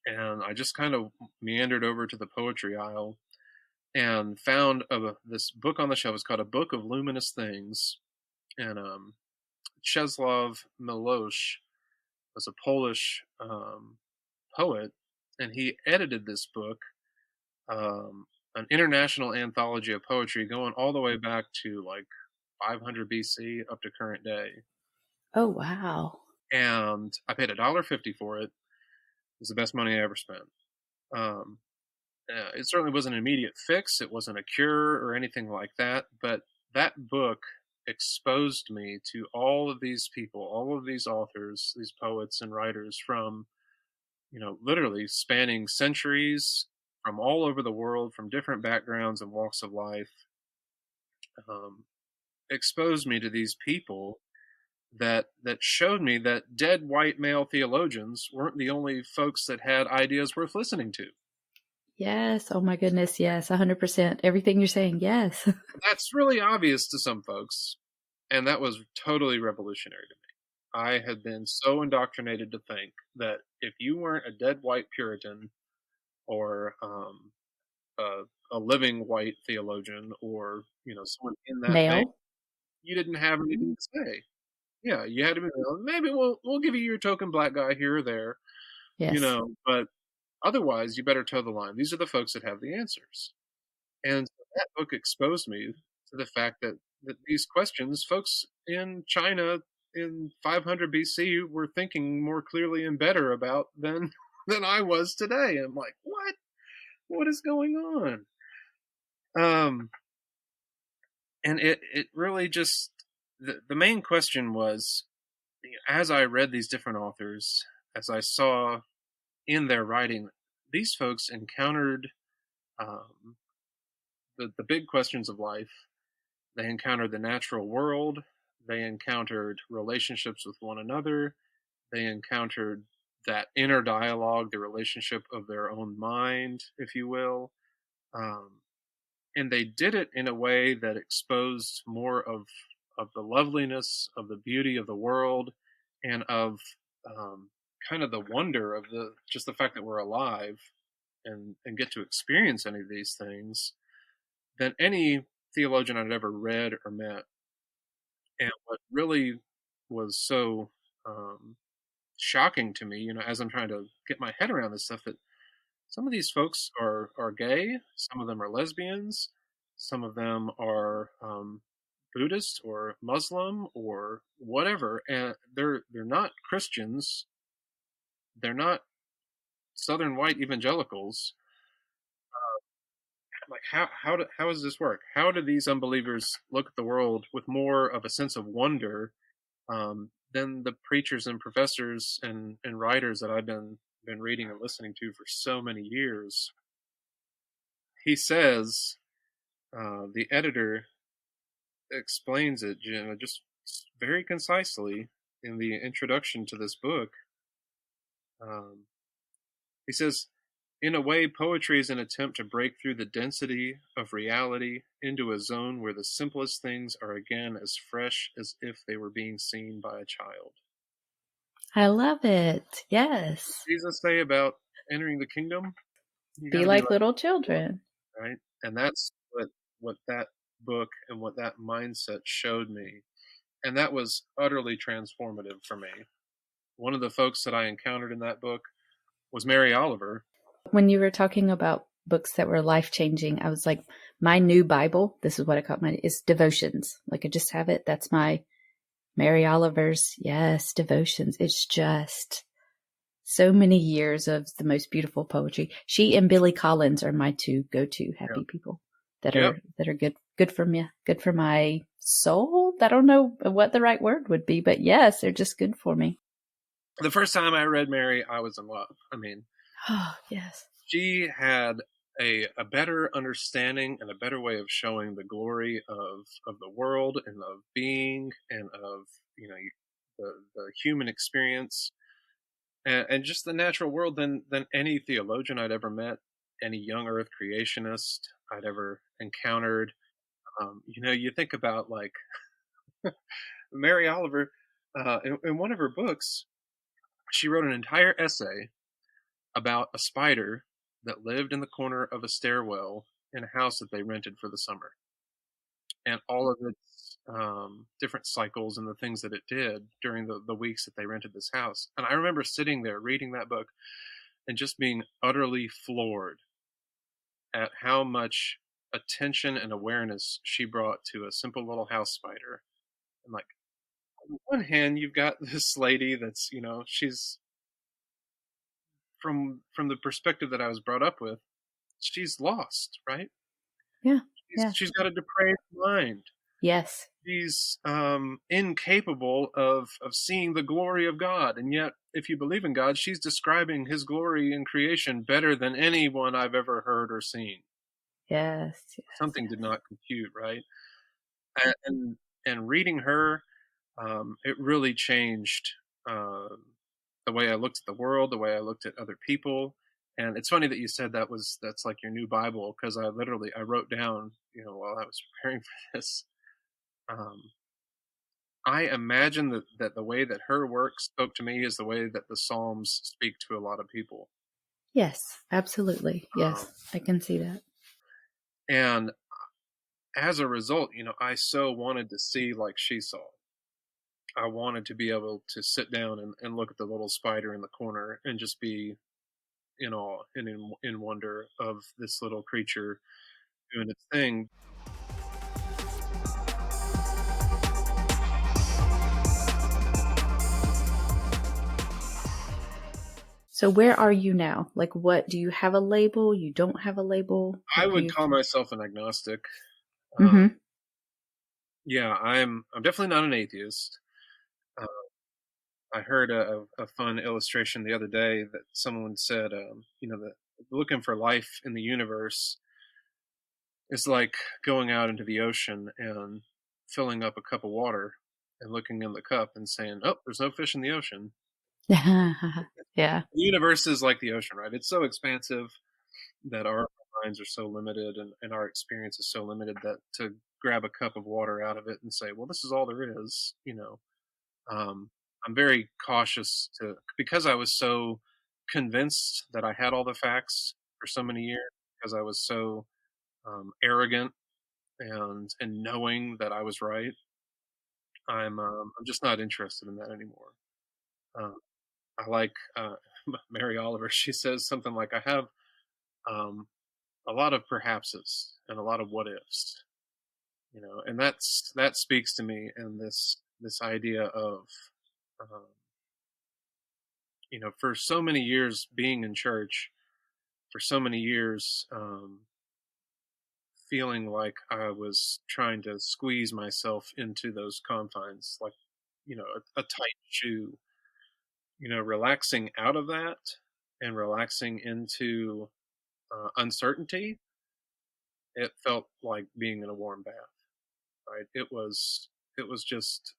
and I just kind of meandered over to the poetry aisle and found this book on the shelf. It's called A Book of Luminous Things, and Czesław Miłosz was a Polish poet, and he edited this book, um, an international anthology of poetry going all the way back to like 500 BC up to current day. Oh, wow. And I paid $1.50 for it. It was the best money I ever spent. Um, it certainly wasn't an immediate fix. It wasn't a cure or anything like that. But that book exposed me to all of these people, all of these authors, these poets and writers from, you know, literally spanning centuries, from all over the world, from different backgrounds and walks of life. Um, exposed me to these people that showed me that dead white male theologians weren't the only folks that had ideas worth listening to. Yes. Oh my goodness. Yes. 100%. Everything you're saying. Yes. That's really obvious to some folks, and that was totally revolutionary to me. I had been so indoctrinated to think that if you weren't a dead white Puritan or a living white theologian or someone in that vein, Male. you didn't have anything to say. Yeah, you had to be maybe we'll give you your token black guy here or there, Yes. but otherwise you better toe the line. These are the folks that have the answers. And so that book exposed me to the fact that these questions, folks in China in 500 BC were thinking more clearly and better about than than I was today. I'm like, what? What is going on? And it really just the main question was, as I read these different authors, as I saw in their writing, these folks encountered um, the big questions of life. They encountered the natural world. They encountered relationships with one another. They encountered that inner dialogue, the relationship of their own mind, if you will. Um, and they did it in a way that exposed more of the loveliness, of the beauty of the world, and of kind of the wonder of just the fact that we're alive and get to experience any of these things than any theologian I'd ever read or met. And what really was so shocking to me, as I'm trying to get my head around this stuff, that some of these folks are gay, some of them are lesbians, some of them are Buddhist or Muslim or whatever, and they're not Christians, they're not Southern white evangelicals. Like how does this work? How do these unbelievers look at the world with more of a sense of wonder than the preachers and professors and writers that I've been reading and listening to for so many years? He says, the editor explains it, just very concisely in the introduction to this book. Um, he says, in a way, poetry is an attempt to break through the density of reality into a zone where the simplest things are again as fresh as if they were being seen by a child. I love it. Yes. Jesus say about entering the kingdom? You got Be to be like like, little children. right? And that's what that book and what that mindset showed me. And that was utterly transformative for me. One of the folks that I encountered in that book was Mary Oliver. When you were talking about books that were life changing, I was like, my new Bible, this is what I call mine, is devotions. Like I just have it. That's my Mary Oliver's, yes, devotions. It's just so many years of the most beautiful poetry. She and Billy Collins are my two go-to happy Yep. people that Yep. are good for me, good for my soul. I don't know what the right word would be, but yes, they're just good for me. The first time I read Mary, I was in love. I mean, Oh, yes. she had a better understanding and a better way of showing the glory of the world and of being and of the human experience and just the natural world than any theologian I'd ever met, any young earth creationist I'd ever encountered. You think about like Mary Oliver, in one of her books, she wrote an entire essay about a spider that lived in the corner of a stairwell in a house that they rented for the summer, and all of its different cycles and the things that it did during the weeks that they rented this house. And I remember sitting there reading that book and just being utterly floored at how much attention and awareness she brought to a simple little house spider. And like, on one hand, you've got this lady that's, she's from the perspective that I was brought up with, she's lost, right? Yeah. She's, Yeah. she's got a depraved mind. Yes. She's incapable of seeing the glory of God, and yet, if you believe in God, she's describing His glory in creation better than anyone I've ever heard or seen. Yes. Yes. Something Yes. did not compute, right? And and reading her, it really changed the way I looked at the world, the way I looked at other people. And it's funny that you said that's like your new Bible, because I wrote down, while I was preparing for this. Um, I imagine that the way that her work spoke to me is the way that the Psalms speak to a lot of people. Yes, absolutely. Um, Yes, I can see that. and as a result, I so wanted to see like she saw. I wanted to be able to sit down and look at the little spider in the corner and just be in awe and in wonder of this little creature doing its thing. So where are you now? Like, what do you have a label? You don't have a label? I What do would you? call myself an agnostic. Mm-hmm. Yeah, I'm definitely not an atheist. Uh, I heard a fun illustration the other day that someone said, that looking for life in the universe is like going out into the ocean and filling up a cup of water and looking in the cup and saying, "Oh, there's no fish in the ocean." Yeah. The universe is like the ocean, right? It's so expansive that our minds are so limited, and our experience is so limited, that to grab a cup of water out of it and say, "Well, this is all there is," um, I'm very cautious because I was so convinced that I had all the facts for so many years, because I was so arrogant and knowing that I was right. I'm just not interested in that anymore. Um, I like Mary Oliver. She says something like, "I have um, a lot of perhapses and a lot of what ifs," and that speaks to me. And this idea of um, for so many years being in church, for so many years feeling like I was trying to squeeze myself into those confines, like a tight shoe. Relaxing out of that and relaxing into uncertainty, it felt like being in a warm bath, right? It was just,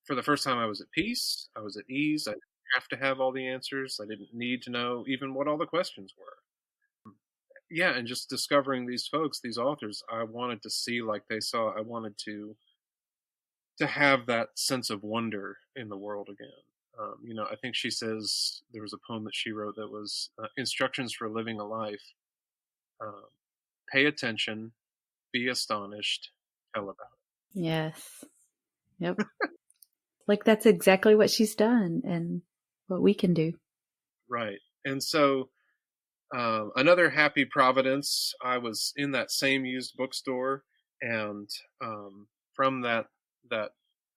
for the first time, I was at peace. I was at ease. I didn't have to have all the answers. I didn't need to know even what all the questions were. Yeah, and just discovering these folks, these authors, I wanted to see like they saw. I wanted to have that sense of wonder in the world again. I think she says there was a poem that she wrote that was instructions for living a life. Um, Pay attention, be astonished, tell about Yes. Yep. Like that's exactly what she's done and what we can do. it. Right. And so, another happy providence, I was in that same used bookstore, and from that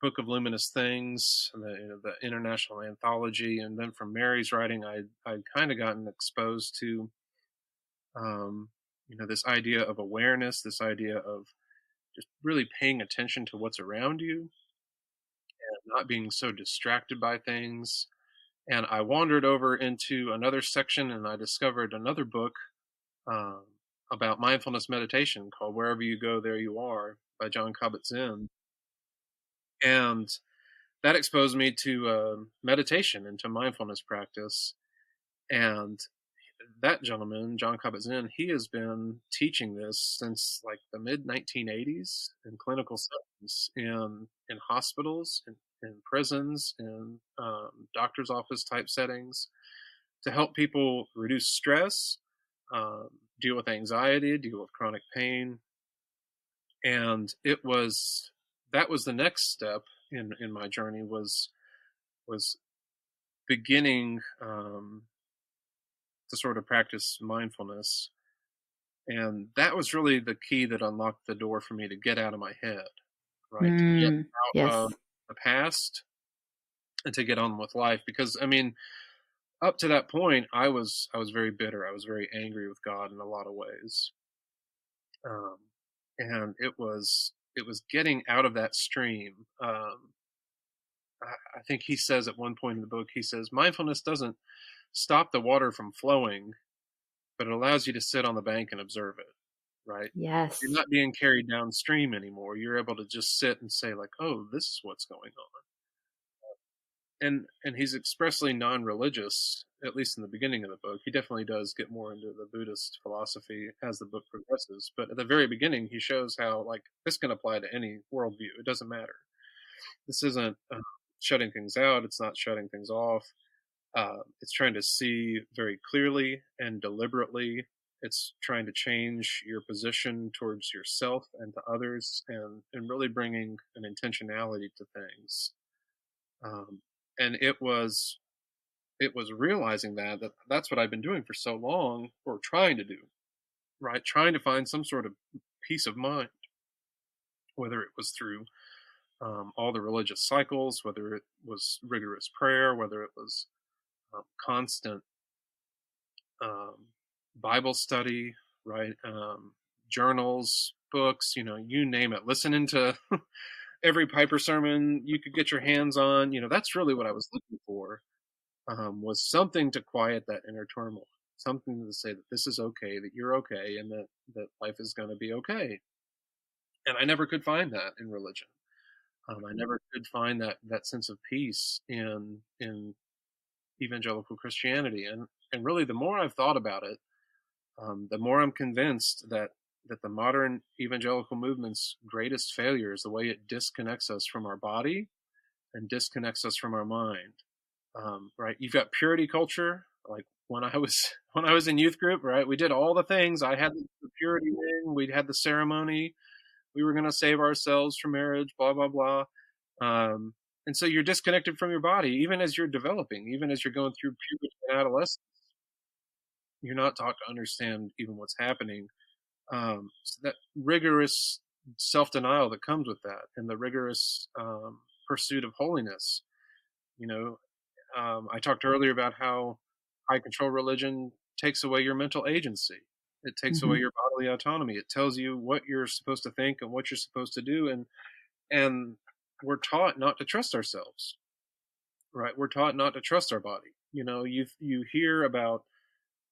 book of luminous things, the international anthology, and then from Mary's writing, I'd kind of gotten exposed to this idea of awareness, this idea of just really paying attention to what's around you, not being so distracted by things. And I wandered over into another section, and I discovered another book um, about mindfulness meditation called "Wherever You Go, There You Are" by John Kabat-Zinn. And that exposed me to meditation and to mindfulness practice. And that gentleman, John Kabat-Zinn, he has been teaching this since like the mid 1980s in clinical settings, in hospitals, in prisons, in doctor's office type settings, to help people reduce stress, um, deal with anxiety, deal with chronic pain. And that was the next step in my journey, was beginning to sort of practice mindfulness. And that was really the key that unlocked the door for me to get out of my head, right? To get out Yes. of the past and to get on with life. Because I mean, up to that point, I was very bitter. I was very angry with God in a lot of ways, um, and it was getting out of that stream. I think he says at one point in the book, he says mindfulness doesn't stop the water from flowing, but it allows you to sit on the bank and observe it. right? Yes. You're not being carried downstream anymore. You're able to just sit and say like, oh, this is what's going on. And he's expressly non-religious, at least in the beginning of the book. He definitely does get more into the Buddhist philosophy as the book progresses, but at the very beginning he shows how like this can apply to any worldview. It doesn't matter. This isn't shutting things out. It's not shutting things off. It's trying to see very clearly and deliberately. It's trying to change your position towards yourself and to others, and really bringing an intentionality to things. Um, and it was realizing that that's what I've been doing for so long, or trying to do, right? Trying to find some sort of peace of mind, whether it was through all the religious cycles, whether it was rigorous prayer, whether it was constant um, Bible study, right? Journals, books, you name it. Listening to every Piper sermon you could get your hands on. That's really what I was looking for. Was something to quiet that inner turmoil, something to say that this is okay, that you're okay, and that life is going to be okay. And I never could find that in religion. I never could find that sense of peace in evangelical Christianity. And really, the more I've thought about it, the more I'm convinced that the modern evangelical movement's greatest failure is the way it disconnects us from our body and disconnects us from our mind. Right? You've got purity culture, like when I was when I was in youth group, right? We did all the things. I had the purity ring. We had the ceremony. We were going to save ourselves from marriage. Blah blah blah. Um, and so you're disconnected from your body, even as you're developing, even as you're going through puberty and adolescence. You're not taught to understand even what's happening. So that rigorous self-denial that comes with that, and the rigorous pursuit of holiness. You know, I talked earlier about how high control religion takes away your mental agency. It takes away your bodily autonomy. It tells you what you're supposed to think and what you're supposed to do, and we're taught not to trust ourselves. Right? We're taught not to trust our body. You hear about,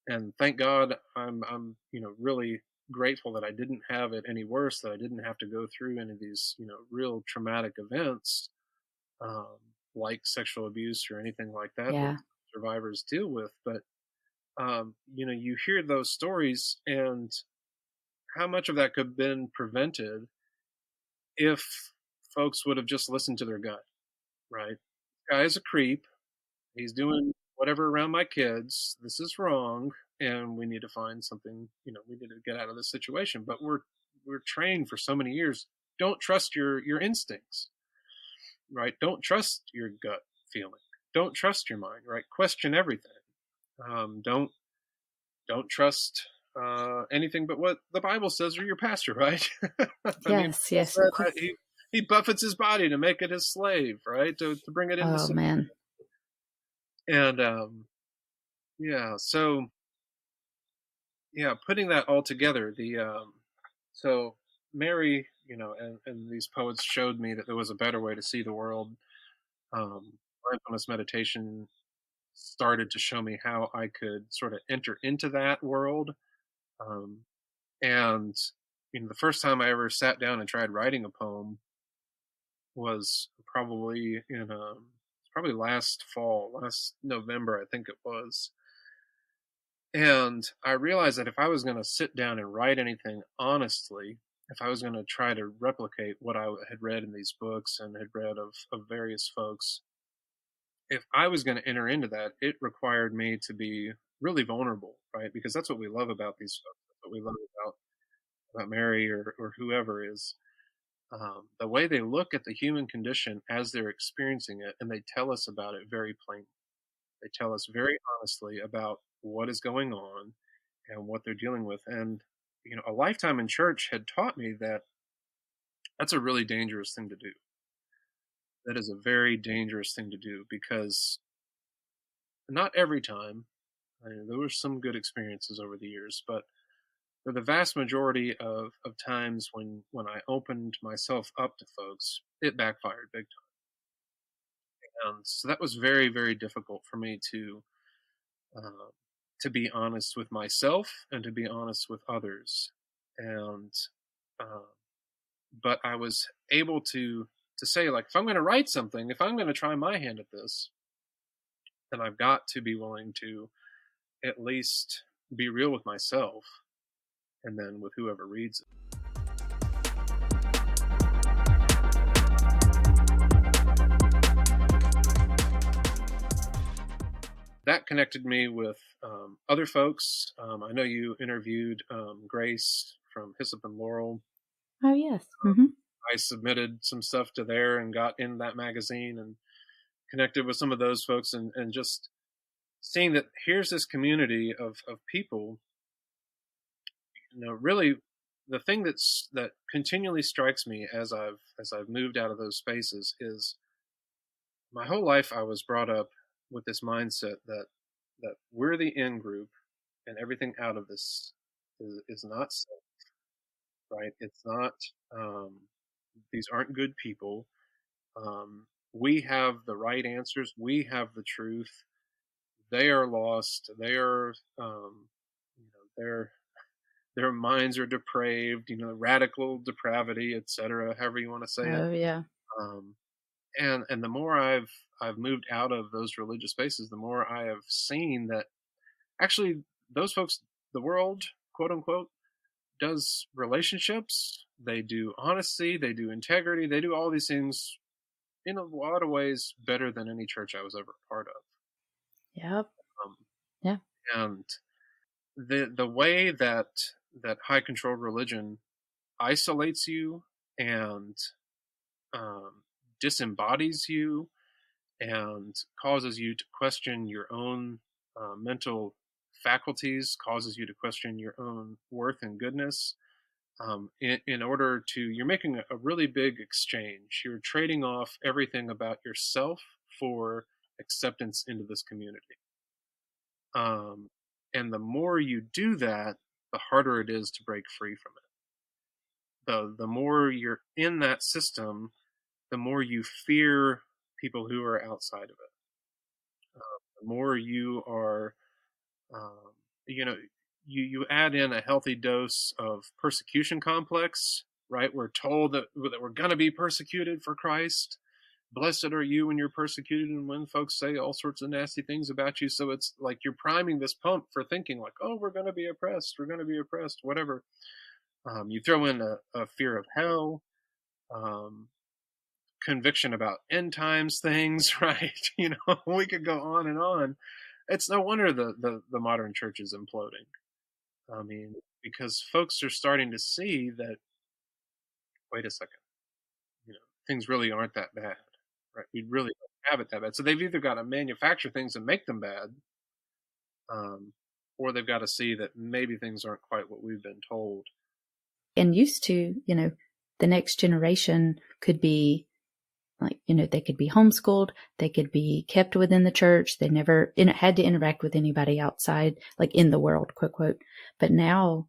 and thank God, I'm really grateful that I didn't have it any worse. That I didn't have to go through any of these real traumatic events, um, like sexual abuse or anything like that Yeah. survivors deal with. But you hear those stories, and how much of that could have been prevented if folks would have just listened to their gut, right? Guy is a creep. He's doing whatever around my kids. This is wrong, and we need to find something. We need to get out of this situation. But we're trained for so many years. Don't trust your instincts, right? Don't trust your gut feeling. Don't trust your mind, right? Question everything. Don't trust anything but what the Bible says or your pastor, right? I mean, Yes, Paul yes. said he buffets his body to make it his slave, right? To bring it into Oh man. and yeah, so yeah, putting that all together, so Mary, and these poets showed me that there was a better way to see the world. Mindfulness meditation started to show me how I could sort of enter into that world. Um, and the first time I ever sat down and tried writing a poem was probably last fall, last November, I think it was. And I realized that if I was going to sit down and write anything honestly, if I was going to try to replicate what I had read in these books and had read of various folks, if I was going to enter into that, it required me to be really vulnerable, right? Because that's what we love about these folks. That's what we love about Mary or whoever is the way they look at the human condition as they're experiencing it, and they tell us about it very plainly. They tell us very honestly about what is going on and what they're dealing with. And a lifetime in church had taught me that that's a really dangerous thing to do. That is a very dangerous thing to do, because not every time, there were some good experiences over the years, but for the vast majority of times when I opened myself up to folks, it backfired big time. So that was very, very difficult for me uh, to be honest with myself and to be honest with others. And but I was able to say, like, if I'm going to write something, if I'm going to try my hand at this, then I've got to be willing to at least be real with myself and then with whoever reads it. That connected me with other folks. I know you interviewed Grace from Hyssop and Laurel. Oh, yes. Mm-hmm. I submitted some stuff to there and got in that magazine and connected with some of those folks, and just seeing that here's this community of people. Really, the thing that continually strikes me as I've moved out of those spaces is my whole life I was brought up with this mindset that we're the in group and everything out of this is not safe, right? It's not. Um, these aren't good people. We have the right answers. We have the truth. They are lost. They are, their minds are depraved. Radical depravity, etc. However you want to say it. Oh, yeah. Um, and the more I've moved out of those religious spaces, the more I have seen that actually those folks, the world, quote unquote, does relationships. They do honesty. They do integrity. They do all these things in a lot of ways better than any church I was ever a part of. Yep. Um, Yeah. and the way that high controlled religion isolates you and um, disembodies you and causes you to question your own mental faculties, causes you to question your own worth and goodness. In order to, you're making a really big exchange. You're trading off everything about yourself for acceptance into this community. Um, and the more you do that, the harder it is to break free from it. The more you're in that system, the more you fear people who are outside of it. The more you are, um, you know, you add in a healthy dose of persecution complex, right? We're told that we're going to be persecuted for Christ. Blessed are you when you're persecuted and when folks say all sorts of nasty things about you. So it's like you're priming this pump for thinking like, oh, we're going to be oppressed. We're going to be oppressed, whatever. You throw in a fear of hell, um, conviction about end times things, right? We could go on and on. It's no wonder the modern church is imploding. I mean, because folks are starting to see that, wait a second, things really aren't that bad, right? We really don't have it that bad. So they've either got to manufacture things and make them bad, um, or they've got to see that maybe things aren't quite what we've been told. And used to, the next generation could be like, they could be homeschooled, they could be kept within the church. They never had to interact with anybody outside, like in the world, quote, quote. But now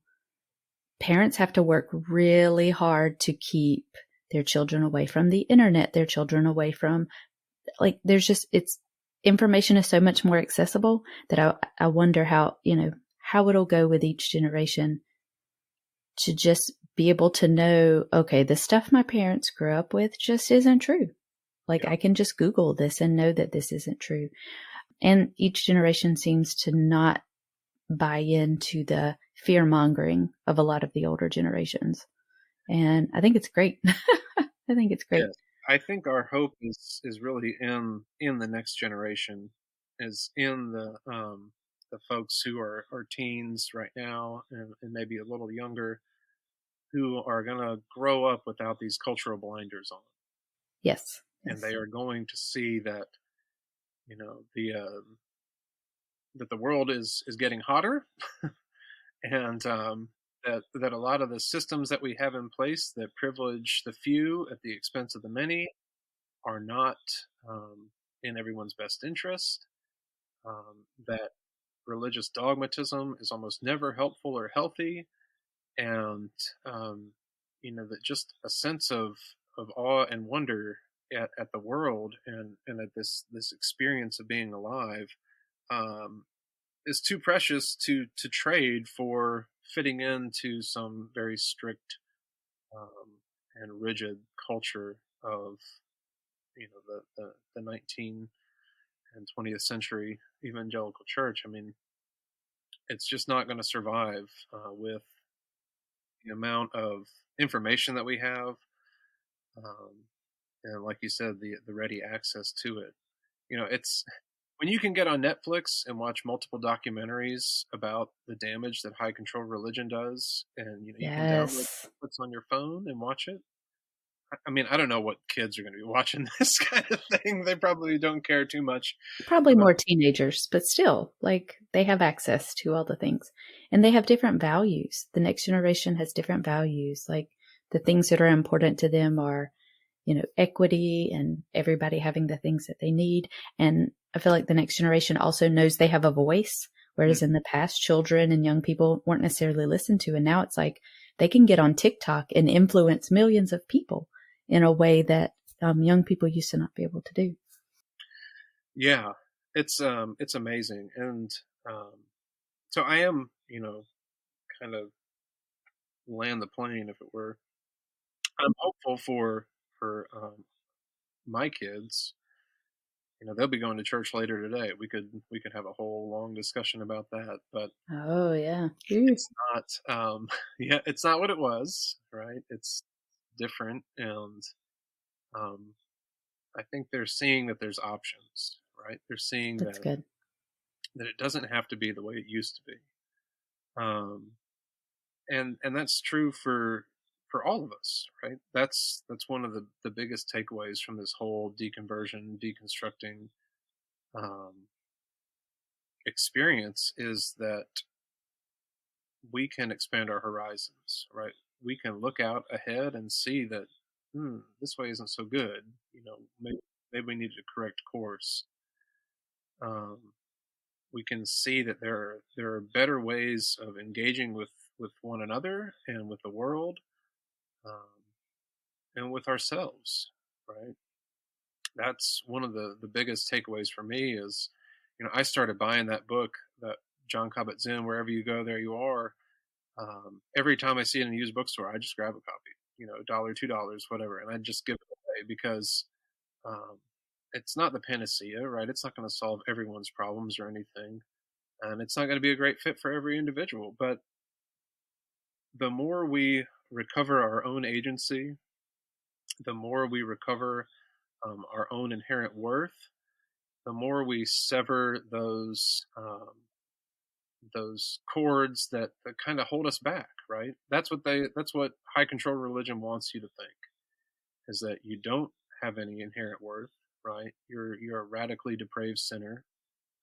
parents have to work really hard to keep their children away from the internet, their children away from, like, it's information is so much more accessible that I wonder how it'll go with each generation to just be able to know, okay, the stuff my parents grew up with just isn't true. Like, I can just Google this and know that this isn't true. And each generation seems to not buy into the fear mongering of a lot of the older generations. And I think it's great. I think it's great. Yes. I think our hope is really in the next generation, is in the folks who are teens right now and maybe a little younger, who are going to grow up without these cultural blinders on. Yes. And they are going to see that that the world is getting hotter, and that a lot of the systems that we have in place that privilege the few at the expense of the many are not in everyone's best interest. That religious dogmatism is almost never helpful or healthy, and that just a sense of awe and wonder at the world and at this experience of being alive, is too precious to trade for fitting into some very strict and rigid culture of the 19 and 20th century evangelical church. I mean, it's just not going to survive with the amount of information that we have, um, and like you said, the ready access to it. It's when you can get on Netflix and watch multiple documentaries about the damage that high control religion does, and you can download Yes. Netflix on your phone and watch it. I mean, I don't know what kids are going to be watching this kind of thing. They probably don't care too much Probably about. more teenagers, but still, like, they have access to all the things. And they have different values. The next generation has different values. Like, the things that are important to them are, equity and everybody having the things that they need. And I feel like the next generation also knows they have a voice, whereas in the past, children and young people weren't necessarily listened to. And now it's like they can get on TikTok and influence millions of people in a way that young people used to not be able to do. Yeah, it's amazing, and so I am, kind of land the plane, if it were. I'm hopeful for my kids. They'll be going to church later today. We could have a whole long discussion about that, but Oh, yeah. it's not. Yeah, it's not what it was, right? It's different, and um, I think they're seeing that there's options, right? They're seeing That's that good. it doesn't have to be the way it used to be. Um, and that's true for all of us, right? That's one of the biggest takeaways from this whole deconversion, deconstructing um, experience is that we can expand our horizons, right? We can look out ahead and see that this way isn't so good. Maybe we need to correct course. Um, we can see that there are better ways of engaging with one another and with the world, um, and with ourselves, right? That's one of the biggest takeaways for me is, I started buying that book, that John Kabat-Zinn, Wherever You Go, There You Are. Every time I see it in a used bookstore, I just grab a copy, $1, $2, whatever, and I just give it away because um, it's not the panacea, right? It's not going to solve everyone's problems or anything, and it's not going to be a great fit for every individual. But the more we recover our own agency, the more we recover our own inherent worth, the more we sever those cords that kind of hold us back, right? That's what high control religion wants you to think, is that you don't have any inherent worth, right? You're a radically depraved sinner,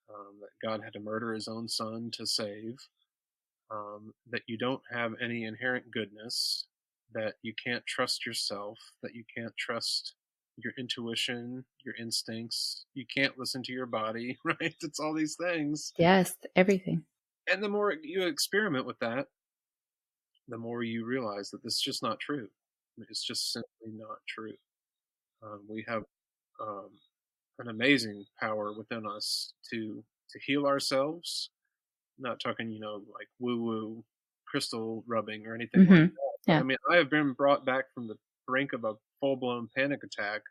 that God had to murder his own son to save, that you don't have any inherent goodness, that you can't trust yourself, that you can't trust your intuition, your instincts, you can't listen to your body, right? It's all these things. Yes, everything. And the more you experiment with that, the more you realize that this is just not true. It's just simply not true. We have um, an amazing power within us to heal ourselves. I'm not talking, like woo woo crystal rubbing or anything like that. But Yeah. I mean, I have been brought back from the brink of a full blown panic attack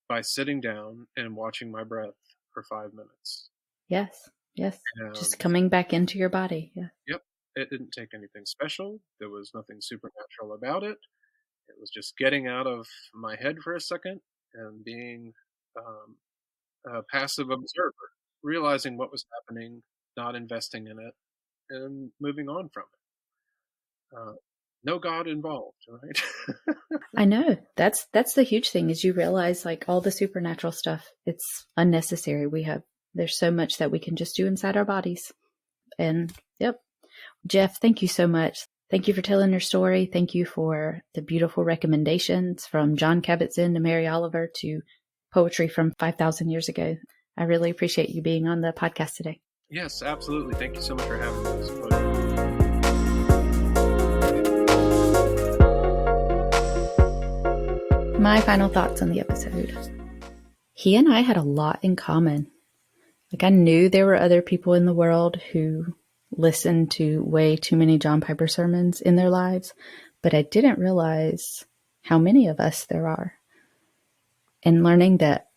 by sitting down and watching my breath for 5 minutes. Yes. Yes. And Just coming back into your body. Yeah. yep, it didn't take anything special. There was nothing supernatural about it. It was just getting out of my head for a second and being um, a passive observer, realizing what was happening, not investing in it, and moving on from it. No God involved, right? I know. That's the huge thing is you realize like all the supernatural stuff, it's unnecessary. There's so much that we can just do inside our bodies. And yep. Jeff, thank you so much. Thank you for telling your story. Thank you for the beautiful recommendations from John Kabat-Zinn to Mary Oliver to poetry from 5,000 years ago. I really appreciate you being on the podcast today. Yes, absolutely. Thank you so much for having me. It was a pleasure. My final thoughts on the episode. He and I had a lot in common. Like, I knew there were other people in the world who listened to way too many John Piper sermons in their lives, but I didn't realize how many of us there are. And learning that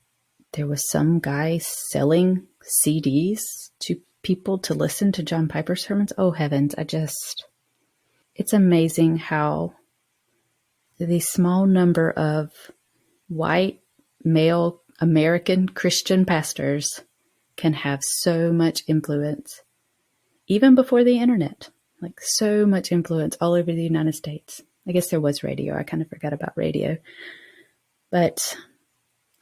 there was some guy selling CDs to people to listen to John Piper sermons. Oh, heavens. It's amazing how the small number of white, male, American Christian pastors can have so much influence, even before the internet, like so much influence all over the United States. I guess there was radio. I kind of forgot about radio. But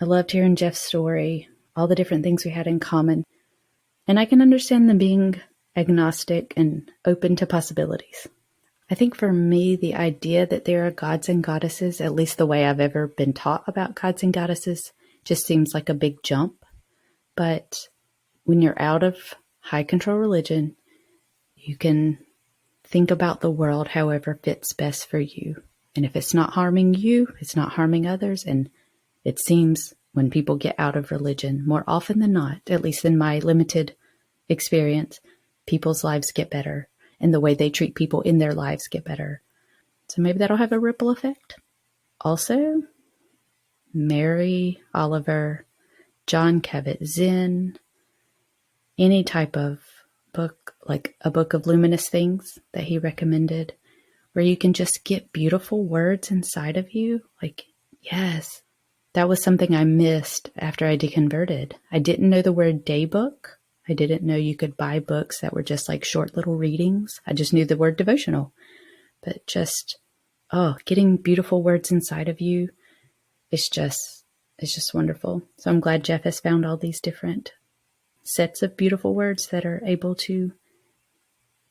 I loved hearing Jeff's story, all the different things we had in common. And I can understand them being agnostic and open to possibilities. I think for me, the idea that there are gods and goddesses, at least the way I've ever been taught about gods and goddesses, just seems like a big jump. But when you're out of high control religion, you can think about the world however fits best for you. And if it's not harming you, it's not harming others. And it seems when people get out of religion, more often than not, at least in my limited experience, people's lives get better and the way they treat people in their lives get better. So maybe that'll have a ripple effect. Also, Mary Oliver, John Kabat-Zinn, any type of book, like a book of luminous things that he recommended, where you can just get beautiful words inside of you. Like, yes, that was something I missed after I deconverted. I didn't know the word daybook. I didn't know you could buy books that were just like short little readings. I just knew the word devotional. But just, getting beautiful words inside of you, it's just wonderful. So I'm glad Jeff has found all these different sets of beautiful words that are able to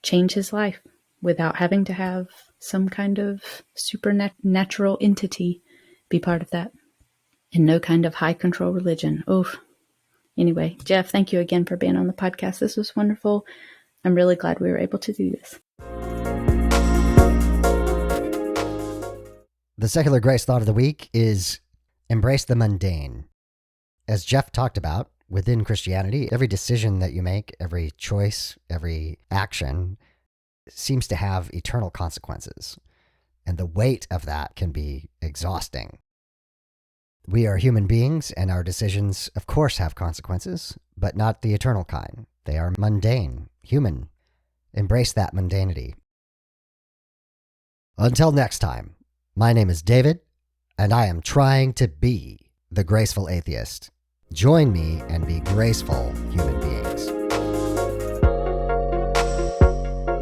change his life without having to have some kind of supernatural entity be part of that. And no kind of high control religion. Oof. Anyway, Jeff, thank you again for being on the podcast. This was wonderful. I'm really glad we were able to do this. The secular grace thought of the week is embrace the mundane. As Jeff talked about, within Christianity, every decision that you make, every choice, every action seems to have eternal consequences. And the weight of that can be exhausting. We are human beings, and our decisions, of course, have consequences, but not the eternal kind. They are mundane, human. Embrace that mundanity. Until next time, my name is David, and I am trying to be the graceful atheist. Join me and be graceful human beings.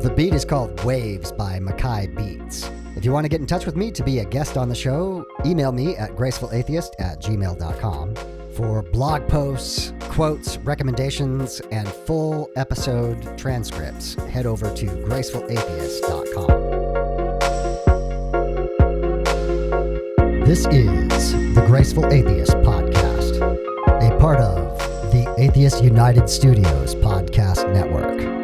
The beat is called Waves by Mackay Beats. If you want to get in touch with me to be a guest on the show, email me at gracefulatheist@gmail.com. For blog posts, quotes, recommendations, and full episode transcripts, head over to gracefulatheist.com. This is the Graceful Atheist Podcast, a part of the Atheist United Studios podcast network.